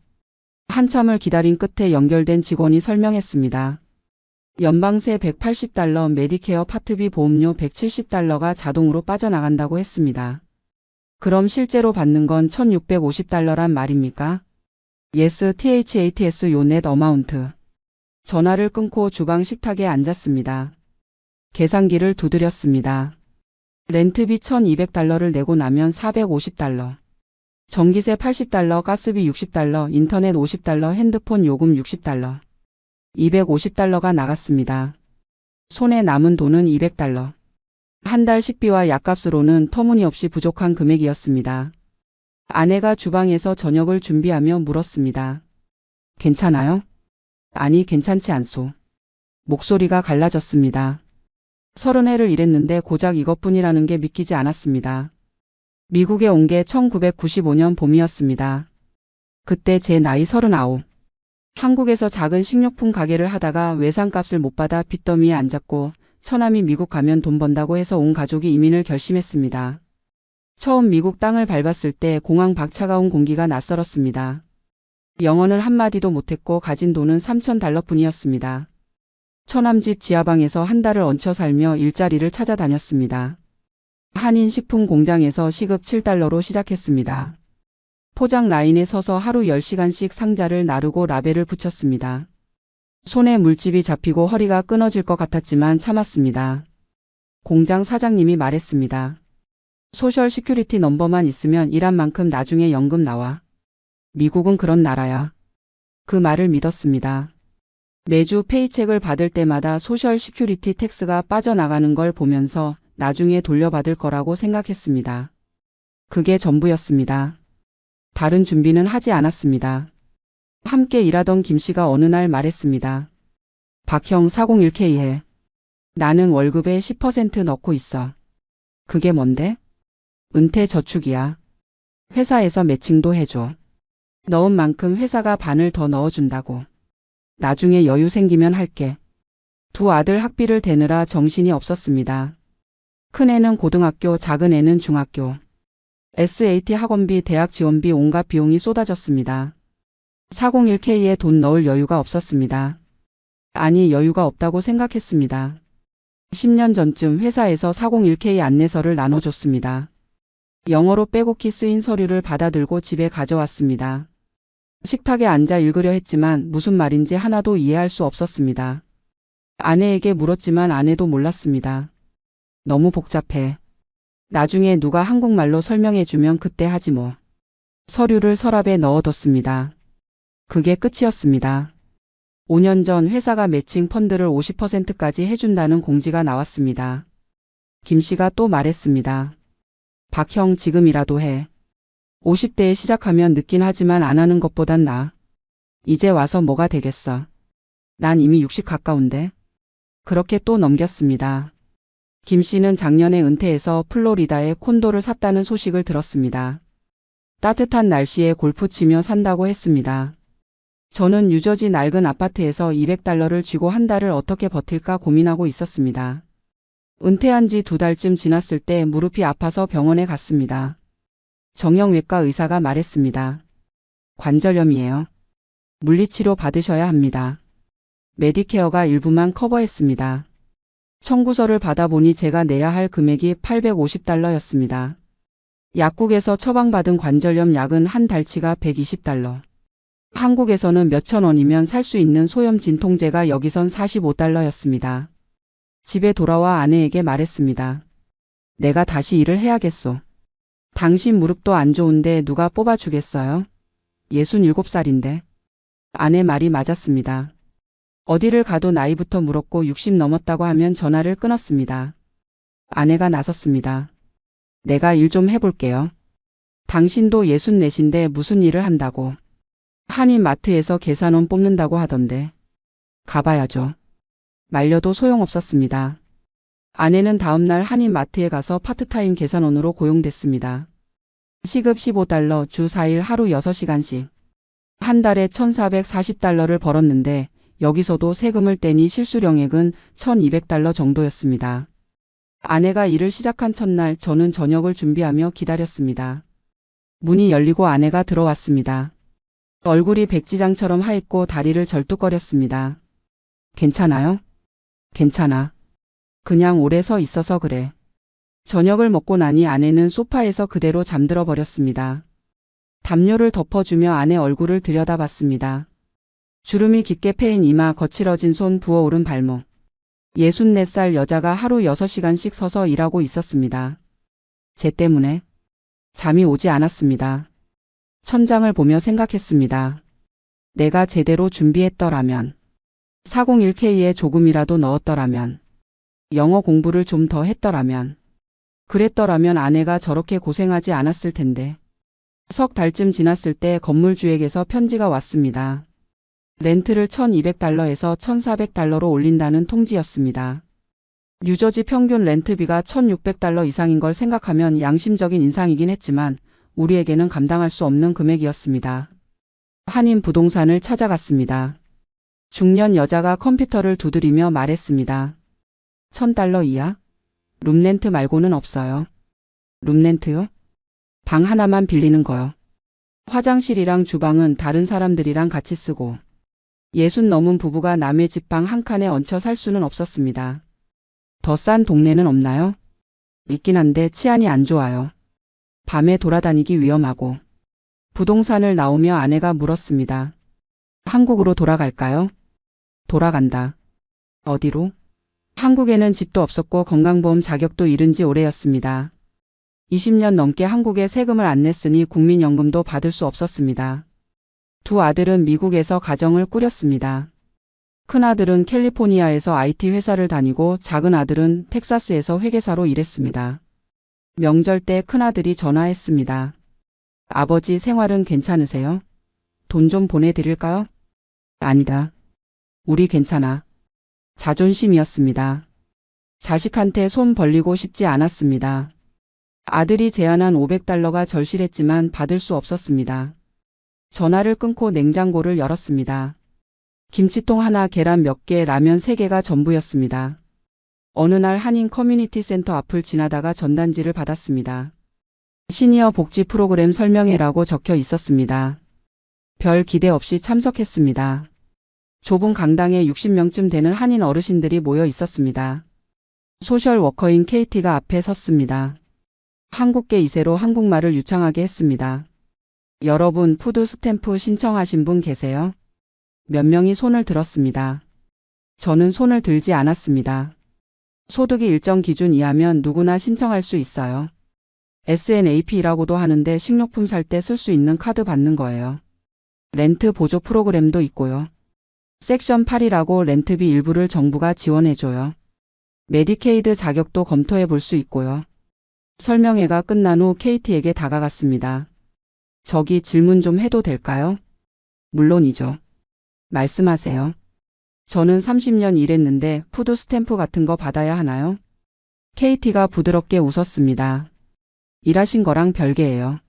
한참을 기다린 끝에 연결된 직원이 설명했습니다. 연방세 180달러, 메디케어 파트비 보험료 170달러가 자동으로 빠져나간다고 했습니다. 그럼 실제로 받는 건 1,650달러란 말입니까? Yes, THATS your net amount. 전화를 끊고 주방 식탁에 앉았습니다. 계산기를 두드렸습니다. 렌트비 1,200달러를 내고 나면 450달러. 전기세 80달러, 가스비 60달러, 인터넷 50달러, 핸드폰 요금 60달러. 250달러가 나갔습니다. 손에 남은 돈은 200달러. 한 달 식비와 약값으로는 터무니없이 부족한 금액이었습니다. 아내가 주방에서 저녁을 준비하며 물었습니다. 괜찮아요? 아니, 괜찮지 않소. 목소리가 갈라졌습니다. 30해를 일했는데 고작 이것뿐이라는 게 믿기지 않았습니다. 미국에 온 게 1995년 봄이었습니다. 그때 제 나이 39. 한국에서 작은 식료품 가게를 하다가 외상값을 못 받아 빚더미에 앉았고 처남이 미국 가면 돈 번다고 해서 온 가족이 이민을 결심했습니다. 처음 미국 땅을 밟았을 때 공항 밖 차가운 공기가 낯설었습니다. 영어는 한마디도 못했고 가진 돈은 3,000달러뿐이었습니다. 처남 집 지하방에서 한 달을 얹혀 살며 일자리를 찾아다녔습니다. 한인 식품 공장에서 시급 7달러로 시작했습니다. 포장 라인에 서서 하루 10시간씩 상자를 나르고 라벨을 붙였습니다. 손에 물집이 잡히고 허리가 끊어질 것 같았지만 참았습니다. 공장 사장님이 말했습니다. 소셜 시큐리티 넘버만 있으면 일한 만큼 나중에 연금 나와. 미국은 그런 나라야. 그 말을 믿었습니다. 매주 페이첵을 받을 때마다 소셜 시큐리티 텍스가 빠져나가는 걸 보면서 나중에 돌려받을 거라고 생각했습니다. 그게 전부였습니다. 다른 준비는 하지 않았습니다. 함께 일하던 김 씨가 어느 날 말했습니다. 박형 401k 해. 나는 월급의 10% 넣고 있어. 그게 뭔데? 은퇴 저축이야. 회사에서 매칭도 해줘. 넣은 만큼 회사가 반을 더 넣어준다고. 나중에 여유 생기면 할게. 두 아들 학비를 대느라 정신이 없었습니다. 큰애는 고등학교, 작은애는 중학교. SAT 학원비, 대학 지원비 온갖 비용이 쏟아졌습니다. 401k에 돈 넣을 여유가 없었습니다. 아니, 여유가 없다고 생각했습니다. 10년 전쯤 회사에서 401k 안내서를 나눠줬습니다. 영어로 빼곡히 쓰인 서류를 받아들고 집에 가져왔습니다. 식탁에 앉아 읽으려 했지만 무슨 말인지 하나도 이해할 수 없었습니다. 아내에게 물었지만 아내도 몰랐습니다. 너무 복잡해. 나중에 누가 한국말로 설명해주면 그때 하지 뭐. 서류를 서랍에 넣어뒀습니다. 그게 끝이었습니다. 5년 전 회사가 매칭 펀드를 50%까지 해준다는 공지가 나왔습니다. 김 씨가 또 말했습니다. 박형, 지금이라도 해. 50대에 시작하면 늦긴 하지만 안 하는 것보단 나아. 이제 와서 뭐가 되겠어. 난 이미 60 가까운데. 그렇게 또 넘겼습니다. 김 씨는 작년에 은퇴해서 플로리다에 콘도를 샀다는 소식을 들었습니다. 따뜻한 날씨에 골프 치며 산다고 했습니다. 저는 뉴저지 낡은 아파트에서 200달러를 쥐고 한 달을 어떻게 버틸까 고민하고 있었습니다. 은퇴한 지 2달쯤 지났을 때 무릎이 아파서 병원에 갔습니다. 정형외과 의사가 말했습니다. 관절염이에요. 물리치료 받으셔야 합니다. 메디케어가 일부만 커버했습니다. 청구서를 받아보니 제가 내야 할 금액이 850달러였습니다. 약국에서 처방받은 관절염 약은 한 달치가 120달러. 한국에서는 몇천 원이면 살 수 있는 소염 진통제가 여기선 45달러였습니다. 집에 돌아와 아내에게 말했습니다. 내가 다시 일을 해야겠소. 당신 무릎도 안 좋은데 누가 뽑아주겠어요? 67살인데. 아내 말이 맞았습니다. 어디를 가도 나이부터 물었고 60 넘었다고 하면 전화를 끊었습니다. 아내가 나섰습니다. 내가 일 좀 해볼게요. 당신도 64인데 무슨 일을 한다고. 한인마트에서 계산원 뽑는다고 하던데. 가봐야죠. 말려도 소용없었습니다. 아내는 다음날 한인마트에 가서 파트타임 계산원으로 고용됐습니다. 시급 $15, 주 4일 하루 6시간씩. 한 달에 $1,440를 벌었는데 여기서도 세금을 떼니 실수령액은 $1,200 정도였습니다. 아내가 일을 시작한 첫날 저는 저녁을 준비하며 기다렸습니다. 문이 열리고 아내가 들어왔습니다. 얼굴이 백지장처럼 하얗고 다리를 절뚝거렸습니다. 괜찮아요? 괜찮아. 그냥 오래 서 있어서 그래. 저녁을 먹고 나니 아내는 소파에서 그대로 잠들어 버렸습니다. 담요를 덮어주며 아내 얼굴을 들여다봤습니다. 주름이 깊게 패인 이마, 거칠어진 손, 부어오른 발목. 64살 여자가 하루 6시간씩 서서 일하고 있었습니다. 쟤 때문에 잠이 오지 않았습니다. 천장을 보며 생각했습니다. 내가 제대로 준비했더라면, 401K에 조금이라도 넣었더라면, 영어 공부를 좀 더 했더라면, 그랬더라면 아내가 저렇게 고생하지 않았을 텐데. 석 달쯤 지났을 때 건물주에게서 편지가 왔습니다. 렌트를 $1,200에서 $1,400로 올린다는 통지였습니다. 뉴저지 평균 렌트비가 $1,600 이상인 걸 생각하면 양심적인 인상이긴 했지만 우리에게는 감당할 수 없는 금액이었습니다. 한인 부동산을 찾아갔습니다. 중년 여자가 컴퓨터를 두드리며 말했습니다. $1,000 이하? 룸렌트 말고는 없어요. 룸렌트요? 방 하나만 빌리는 거요. 화장실이랑 주방은 다른 사람들이랑 같이 쓰고. 60 넘은 부부가 남의 집 방 한 칸에 얹혀 살 수는 없었습니다. 더 싼 동네는 없나요? 있긴 한데 치안이 안 좋아요. 밤에 돌아다니기 위험하고. 부동산을 나오며 아내가 물었습니다. 한국으로 돌아갈까요? 돌아간다. 어디로? 한국에는 집도 없었고 건강보험 자격도 잃은 지 오래였습니다. 20년 넘게 한국에 세금을 안 냈으니 국민연금도 받을 수 없었습니다. 두 아들은 미국에서 가정을 꾸렸습니다. 큰아들은 캘리포니아에서 IT 회사를 다니고 작은 아들은 텍사스에서 회계사로 일했습니다. 명절 때 큰아들이 전화했습니다. 아버지 생활은 괜찮으세요? 돈 좀 보내드릴까요? 아니다. 우리 괜찮아. 자존심이었습니다. 자식한테 손 벌리고 싶지 않았습니다. 아들이 제안한 $500가 절실했지만 받을 수 없었습니다. 전화를 끊고 냉장고를 열었습니다. 김치통 하나, 계란 몇 개, 라면 3개가 전부였습니다. 어느 날 한인 커뮤니티 센터 앞을 지나다가 전단지를 받았습니다. 시니어 복지 프로그램 설명회라고 적혀 있었습니다. 별 기대 없이 참석했습니다. 좁은 강당에 60명쯤 되는 한인 어르신들이 모여 있었습니다. 소셜워커인 KT가 앞에 섰습니다. 한국계 2세로 한국말을 유창하게 했습니다. 여러분, 푸드 스탬프 신청하신 분 계세요? 몇 명이 손을 들었습니다. 저는 손을 들지 않았습니다. 소득이 일정 기준 이하면 누구나 신청할 수 있어요. SNAP라고도 하는데 식료품 살 때 쓸 수 있는 카드 받는 거예요. 렌트 보조 프로그램도 있고요. 섹션 8이라고 렌트비 일부를 정부가 지원해줘요. 메디케이드 자격도 검토해 볼 수 있고요. 설명회가 끝난 후 KT에게 다가갔습니다. 저기 질문 좀 해도 될까요? 물론이죠. 말씀하세요. 저는 30년 일했는데 푸드 스탬프 같은 거 받아야 하나요? KT가 부드럽게 웃었습니다. 일하신 거랑 별개예요.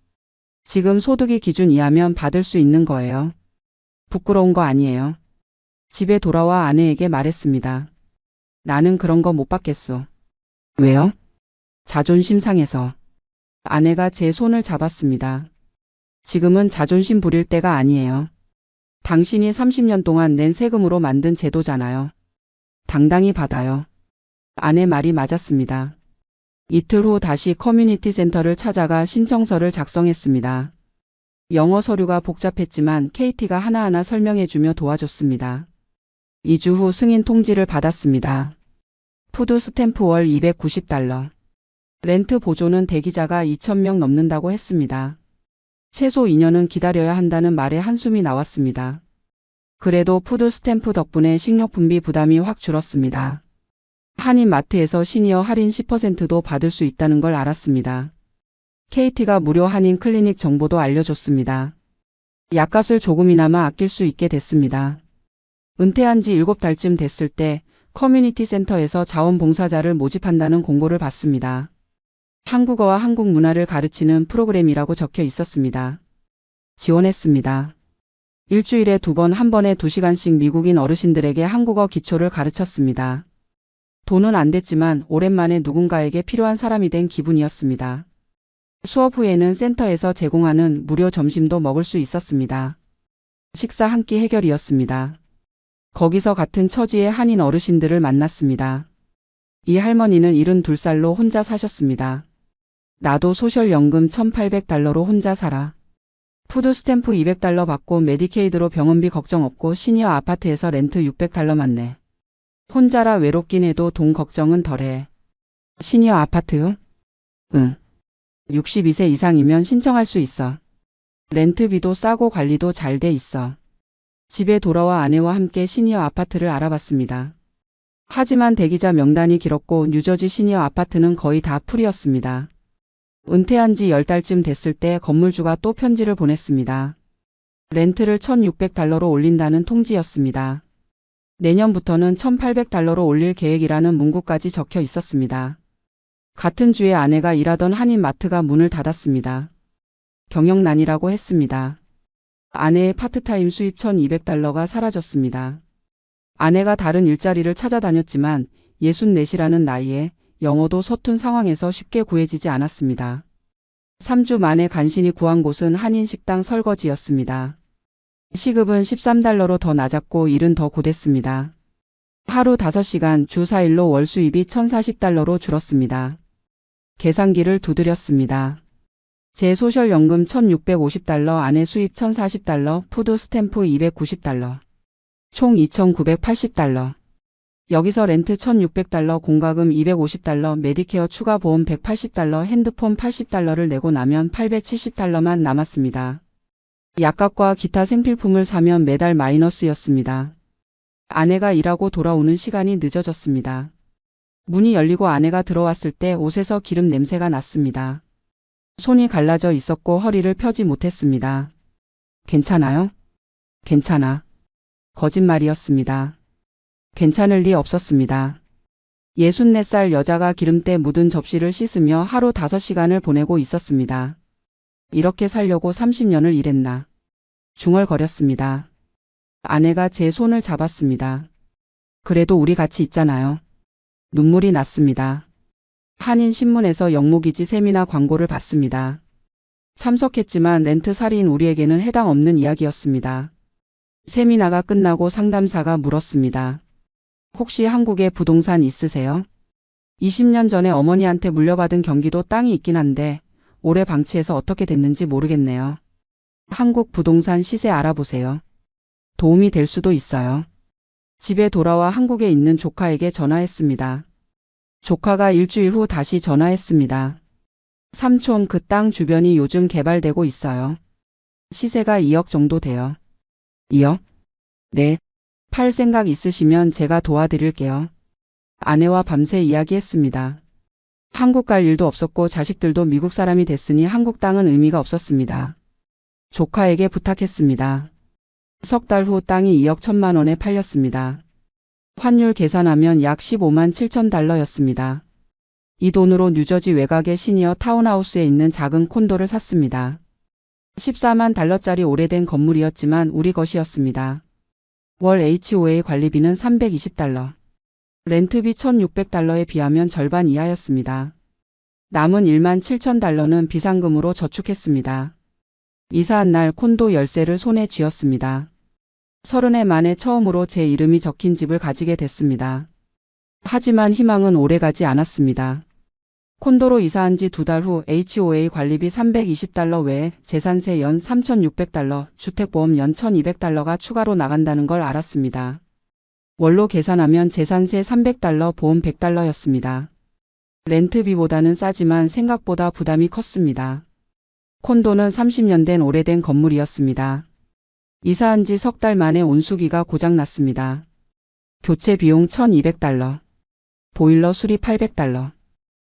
지금 소득이 기준 이하면 받을 수 있는 거예요. 부끄러운 거 아니에요. 집에 돌아와 아내에게 말했습니다. 나는 그런 거 못 받겠어. 왜요? 자존심 상해서. 아내가 제 손을 잡았습니다. 지금은 자존심 부릴 때가 아니에요. 당신이 30년 동안 낸 세금으로 만든 제도잖아요. 당당히 받아요. 아내 말이 맞았습니다. 이틀 후 다시 커뮤니티 센터를 찾아가 신청서를 작성했습니다. 영어 서류가 복잡했지만 KT가 하나하나 설명해주며 도와줬습니다. 2주 후 승인 통지를 받았습니다. 푸드 스탬프 월 $290. 렌트 보조는 대기자가 2,000명 넘는다고 했습니다. 최소 2년은 기다려야 한다는 말에 한숨이 나왔습니다. 그래도 푸드 스탬프 덕분에 식료품비 부담이 확 줄었습니다. 한인마트에서 시니어 할인 10%도 받을 수 있다는 걸 알았습니다. KT가 무료 한인 클리닉 정보도 알려줬습니다. 약값을 조금이나마 아낄 수 있게 됐습니다. 은퇴한 지 7달쯤 됐을 때 커뮤니티 센터에서 자원봉사자를 모집한다는 공고를 받습니다. 한국어와 한국 문화를 가르치는 프로그램이라고 적혀 있었습니다. 지원했습니다. 일주일에 2번, 한 번에 2시간씩 미국인 어르신들에게 한국어 기초를 가르쳤습니다. 돈은 안 됐지만 오랜만에 누군가에게 필요한 사람이 된 기분이었습니다. 수업 후에는 센터에서 제공하는 무료 점심도 먹을 수 있었습니다. 식사 한 끼 해결이었습니다. 거기서 같은 처지의 한인 어르신들을 만났습니다. 이 할머니는 72살로 혼자 사셨습니다. 나도 소셜연금 $1,800로 혼자 살아. 푸드 스탬프 $200 받고 메디케이드로 병원비 걱정 없고 시니어 아파트에서 렌트 $600만 내. 혼자라 외롭긴 해도 돈 걱정은 덜해. 시니어 아파트요? 응. 62세 이상이면 신청할 수 있어. 렌트비도 싸고 관리도 잘 돼 있어. 집에 돌아와 아내와 함께 시니어 아파트를 알아봤습니다. 하지만 대기자 명단이 길었고 뉴저지 시니어 아파트는 거의 다 풀이었습니다. 은퇴한 지 10달쯤 됐을 때 건물주가 또 편지를 보냈습니다. 렌트를 $1,600로 올린다는 통지였습니다. 내년부터는 $1,800로 올릴 계획이라는 문구까지 적혀 있었습니다. 같은 주에 아내가 일하던 한인 마트가 문을 닫았습니다. 경영난이라고 했습니다. 아내의 파트타임 수입 $1,200가 사라졌습니다. 아내가 다른 일자리를 찾아다녔지만 64이라는 나이에 영어도 서툰 상황에서 쉽게 구해지지 않았습니다. 3주 만에 간신히 구한 곳은 한인 식당 설거지였습니다. 시급은 $13로 더 낮았고 일은 더 고됐습니다. 하루 5시간 주 4일로 월 수입이 $1,040로 줄었습니다. 계산기를 두드렸습니다. 제 소셜연금 $1,650, 아내 수입 $1,040, 푸드 스탬프 $290, 총 $2,980. 여기서 렌트 $1,600, 공과금 $250, 메디케어 추가 보험 $180, 핸드폰 $80를 내고 나면 $870만 남았습니다. 약값과 기타 생필품을 사면 매달 마이너스였습니다. 아내가 일하고 돌아오는 시간이 늦어졌습니다. 문이 열리고 아내가 들어왔을 때 옷에서 기름 냄새가 났습니다. 손이 갈라져 있었고 허리를 펴지 못했습니다. 괜찮아요? 괜찮아. 거짓말이었습니다. 괜찮을 리 없었습니다. 64살 여자가 기름때 묻은 접시를 씻으며 하루 5시간을 보내고 있었습니다. 이렇게 살려고 30년을 일했나. 중얼거렸습니다. 아내가 제 손을 잡았습니다. 그래도 우리 같이 있잖아요. 눈물이 났습니다. 한인신문에서 영모기지 세미나 광고를 봤습니다. 참석했지만 렌트 살이인 우리에게는 해당 없는 이야기였습니다. 세미나가 끝나고 상담사가 물었습니다. 혹시 한국에 부동산 있으세요? 20년 전에 어머니한테 물려받은 경기도 땅이 있긴 한데 올해 방치해서 어떻게 됐는지 모르겠네요. 한국 부동산 시세 알아보세요. 도움이 될 수도 있어요. 집에 돌아와 한국에 있는 조카에게 전화했습니다. 조카가 일주일 후 다시 전화했습니다. 삼촌, 그 땅 주변이 요즘 개발되고 있어요. 시세가 2억 정도 돼요. 2억? 네. 팔 생각 있으시면 제가 도와드릴게요. 아내와 밤새 이야기했습니다. 한국 갈 일도 없었고 자식들도 미국 사람이 됐으니 한국 땅은 의미가 없었습니다. 조카에게 부탁했습니다. 석 달 후 땅이 2억 1천만 원에 팔렸습니다. 환율 계산하면 약 15만 7천 달러였습니다. 이 돈으로 뉴저지 외곽의 시니어 타운하우스에 있는 작은 콘도를 샀습니다. 14만 달러짜리 오래된 건물이었지만 우리 것이었습니다. 월 HOA 관리비는 $320. 렌트비 $1,600에 비하면 절반 이하였습니다. 남은 1만 7천 달러는 비상금으로 저축했습니다. 이사한 날 콘도 열쇠를 손에 쥐었습니다. 30해 만에 처음으로 제 이름이 적힌 집을 가지게 됐습니다. 하지만 희망은 오래가지 않았습니다. 콘도로 이사한 지 2달 후 HOA 관리비 $320 외에 재산세 연 $3,600, 주택보험 연 $1,200가 추가로 나간다는 걸 알았습니다. 월로 계산하면 재산세 $300, 보험 $100였습니다. 렌트비보다는 싸지만 생각보다 부담이 컸습니다. 콘도는 30년 된 오래된 건물이었습니다. 이사한 지 석 달 만에 온수기가 고장났습니다. 교체 비용 1,200달러. 보일러 수리 800달러.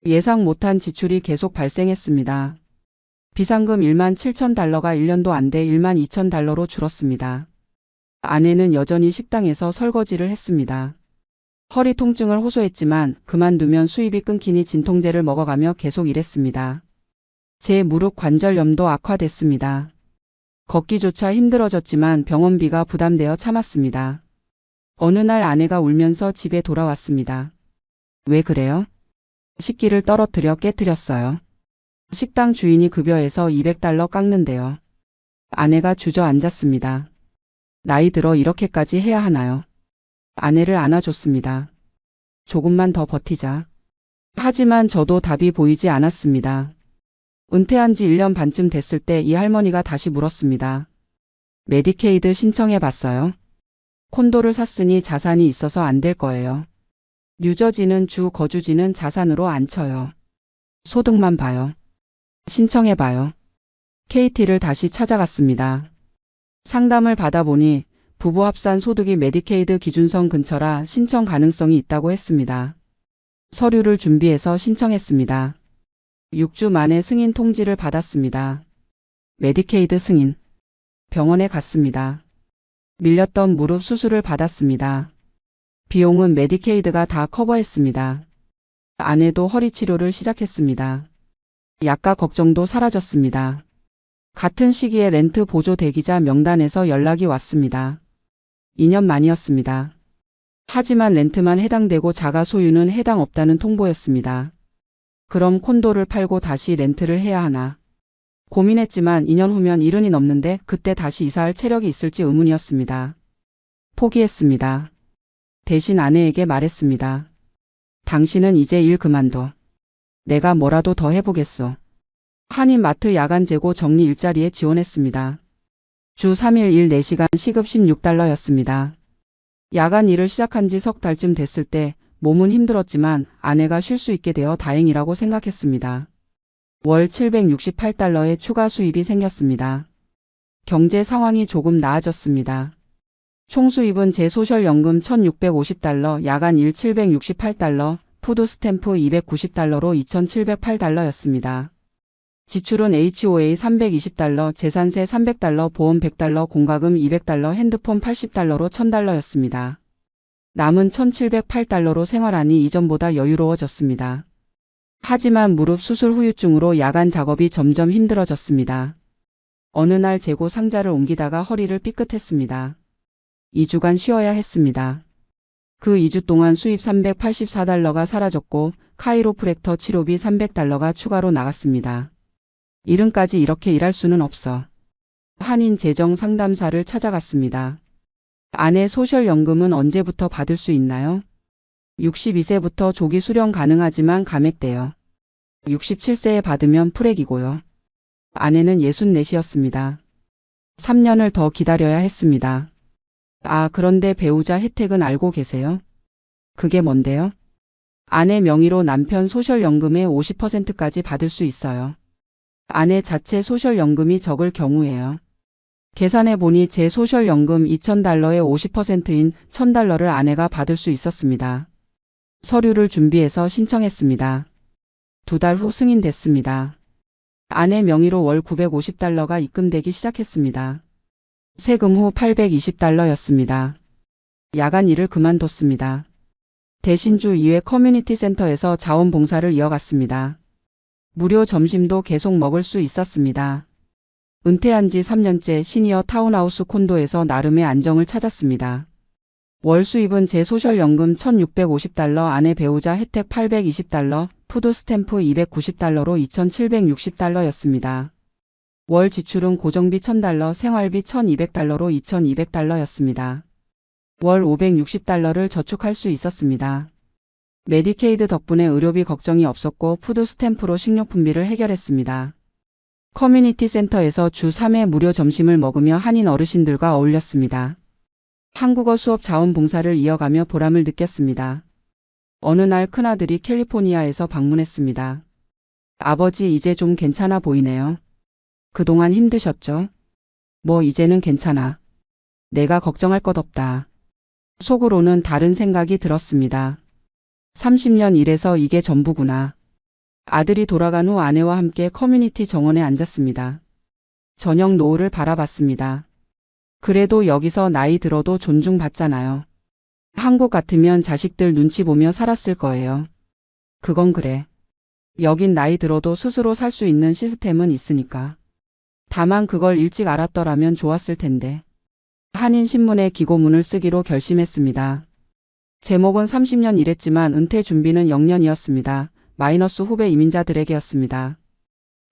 예상 못한 지출이 계속 발생했습니다. 비상금 17,000달러가 1년도 안 돼 12,000달러로 줄었습니다. 아내는 여전히 식당에서 설거지를 했습니다. 허리 통증을 호소했지만 그만두면 수입이 끊기니 진통제를 먹어가며 계속 일했습니다. 제 무릎 관절염도 악화됐습니다. 걷기조차 힘들어졌지만 병원비가 부담되어 참았습니다. 어느 날 아내가 울면서 집에 돌아왔습니다. 왜 그래요? 식기를 떨어뜨려 깨뜨렸어요. 식당 주인이 급여에서 200달러 깎는데요. 아내가 주저앉았습니다. 나이 들어 이렇게까지 해야 하나요? 아내를 안아줬습니다. 조금만 더 버티자. 하지만 저도 답이 보이지 않았습니다. 은퇴한 지 1년 반쯤 됐을 때 이 할머니가 다시 물었습니다. 메디케이드 신청해 봤어요? 콘도를 샀으니 자산이 있어서 안 될 거예요. 뉴저지는 주 거주지는 자산으로 안 쳐요. 소득만 봐요. 신청해 봐요. KT를 다시 찾아갔습니다. 상담을 받아보니 부부 합산 소득이 메디케이드 기준선 근처라 신청 가능성이 있다고 했습니다. 서류를 준비해서 신청했습니다. 6주 만에 승인 통지를 받았습니다. 메디케이드 승인. 병원에 갔습니다. 밀렸던 무릎 수술을 받았습니다. 비용은 메디케이드가 다 커버했습니다. 아내도 허리 치료를 시작했습니다. 약가 걱정도 사라졌습니다. 같은 시기에 렌트 보조 대기자 명단에서 연락이 왔습니다. 2년 만이었습니다. 하지만 렌트만 해당되고 자가 소유는 해당 없다는 통보였습니다. 그럼 콘도를 팔고 다시 렌트를 해야 하나? 고민했지만 2년 후면 70이 넘는데 그때 다시 이사할 체력이 있을지 의문이었습니다. 포기했습니다. 대신 아내에게 말했습니다. 당신은 이제 일 그만둬. 내가 뭐라도 더 해보겠어. 한인마트 야간 재고 정리 일자리에 지원했습니다. 주 3일 일 4시간 시급 16달러였습니다. 야간 일을 시작한 지 석 달쯤 됐을 때 몸은 힘들었지만 아내가 쉴 수 있게 되어 다행이라고 생각했습니다. 월 768달러의 추가 수입이 생겼습니다. 경제 상황이 조금 나아졌습니다. 총 수입은 제 소셜연금 1,650달러, 야간 일 768달러, 푸드 스탬프 290달러로 2,708달러였습니다. 지출은 HOA 320달러, 재산세 300달러, 보험 100달러, 공과금 200달러, 핸드폰 80달러로 1,000달러였습니다. 남은 1,708달러로 생활하니 이전보다 여유로워졌습니다. 하지만 무릎 수술 후유증으로 야간 작업이 점점 힘들어졌습니다. 어느 날 재고 상자를 옮기다가 허리를 삐끗했습니다. 2주간 쉬어야 했습니다. 그 2주 동안 수입 384달러가 사라졌고 카이로프랙터 치료비 300달러가 추가로 나갔습니다. 이른까지 이렇게 일할 수는 없어. 한인 재정 상담사를 찾아갔습니다. 아내 소셜연금은 언제부터 받을 수 있나요? 62세부터 조기 수령 가능하지만 감액돼요. 67세에 받으면 프랙이고요. 아내는 64이었습니다. 3년을 더 기다려야 했습니다. 아, 그런데 배우자 혜택은 알고 계세요? 그게 뭔데요? 아내 명의로 남편 소셜연금의 50%까지 받을 수 있어요. 아내 자체 소셜연금이 적을 경우에요. 계산해보니 제 소셜연금 2,000달러의 50%인 1,000달러를 아내가 받을 수 있었습니다. 서류를 준비해서 신청했습니다. 2달 후 승인됐습니다. 아내 명의로 월 950달러가 입금되기 시작했습니다. 세금 후 820달러였습니다. 야간 일을 그만뒀습니다. 대신 주 2회 커뮤니티 센터에서 자원봉사를 이어갔습니다. 무료 점심도 계속 먹을 수 있었습니다. 은퇴한 지 3년째 시니어 타운하우스 콘도에서 나름의 안정을 찾았습니다. 월 수입은 제 소셜연금 1,650달러, 아내 배우자 혜택 820달러, 푸드 스탬프 290달러로 2,760달러였습니다. 월 지출은 고정비 1,000달러, 생활비 1,200달러로 2,200달러였습니다. 월 560달러를 저축할 수 있었습니다. 메디케이드 덕분에 의료비 걱정이 없었고 푸드 스탬프로 식료품비를 해결했습니다. 커뮤니티 센터에서 주 3회 무료 점심을 먹으며 한인 어르신들과 어울렸습니다. 한국어 수업 자원봉사를 이어가며 보람을 느꼈습니다. 어느 날 큰아들이 캘리포니아에서 방문했습니다. 아버지, 이제 좀 괜찮아 보이네요. 그동안 힘드셨죠? 뭐 이제는 괜찮아. 내가 걱정할 것 없다. 속으로는 다른 생각이 들었습니다. 30년 일해서 이게 전부구나. 아들이 돌아간 후 아내와 함께 커뮤니티 정원에 앉았습니다. 저녁 노을을 바라봤습니다. 그래도 여기서 나이 들어도 존중받잖아요. 한국 같으면 자식들 눈치 보며 살았을 거예요. 그건 그래. 여긴 나이 들어도 스스로 살 수 있는 시스템은 있으니까. 다만 그걸 일찍 알았더라면 좋았을 텐데. 한인신문에 기고문을 쓰기로 결심했습니다. 제목은 30년 일했지만 은퇴 준비는 0년이었습니다. 마이너스 후배 이민자들에게였습니다.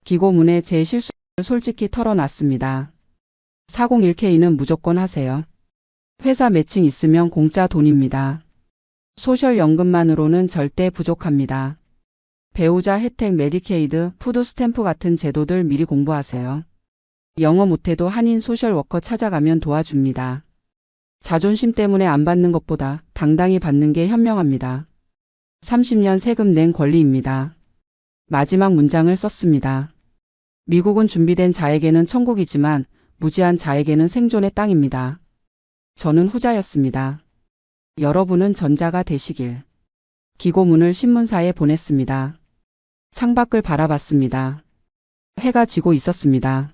기고문에 제 실수를 솔직히 털어놨습니다. 401K는 무조건 하세요. 회사 매칭 있으면 공짜 돈입니다. 소셜연금만으로는 절대 부족합니다. 배우자 혜택 메디케이드, 푸드 스탬프 같은 제도들 미리 공부하세요. 영어 못해도 한인 소셜워커 찾아가면 도와줍니다. 자존심 때문에 안 받는 것보다 당당히 받는 게 현명합니다. 30년 세금 낸 권리입니다. 마지막 문장을 썼습니다. 미국은 준비된 자에게는 천국이지만 무지한 자에게는 생존의 땅입니다. 저는 후자였습니다. 여러분은 전자가 되시길. 기고문을 신문사에 보냈습니다. 창밖을 바라봤습니다. 해가 지고 있었습니다.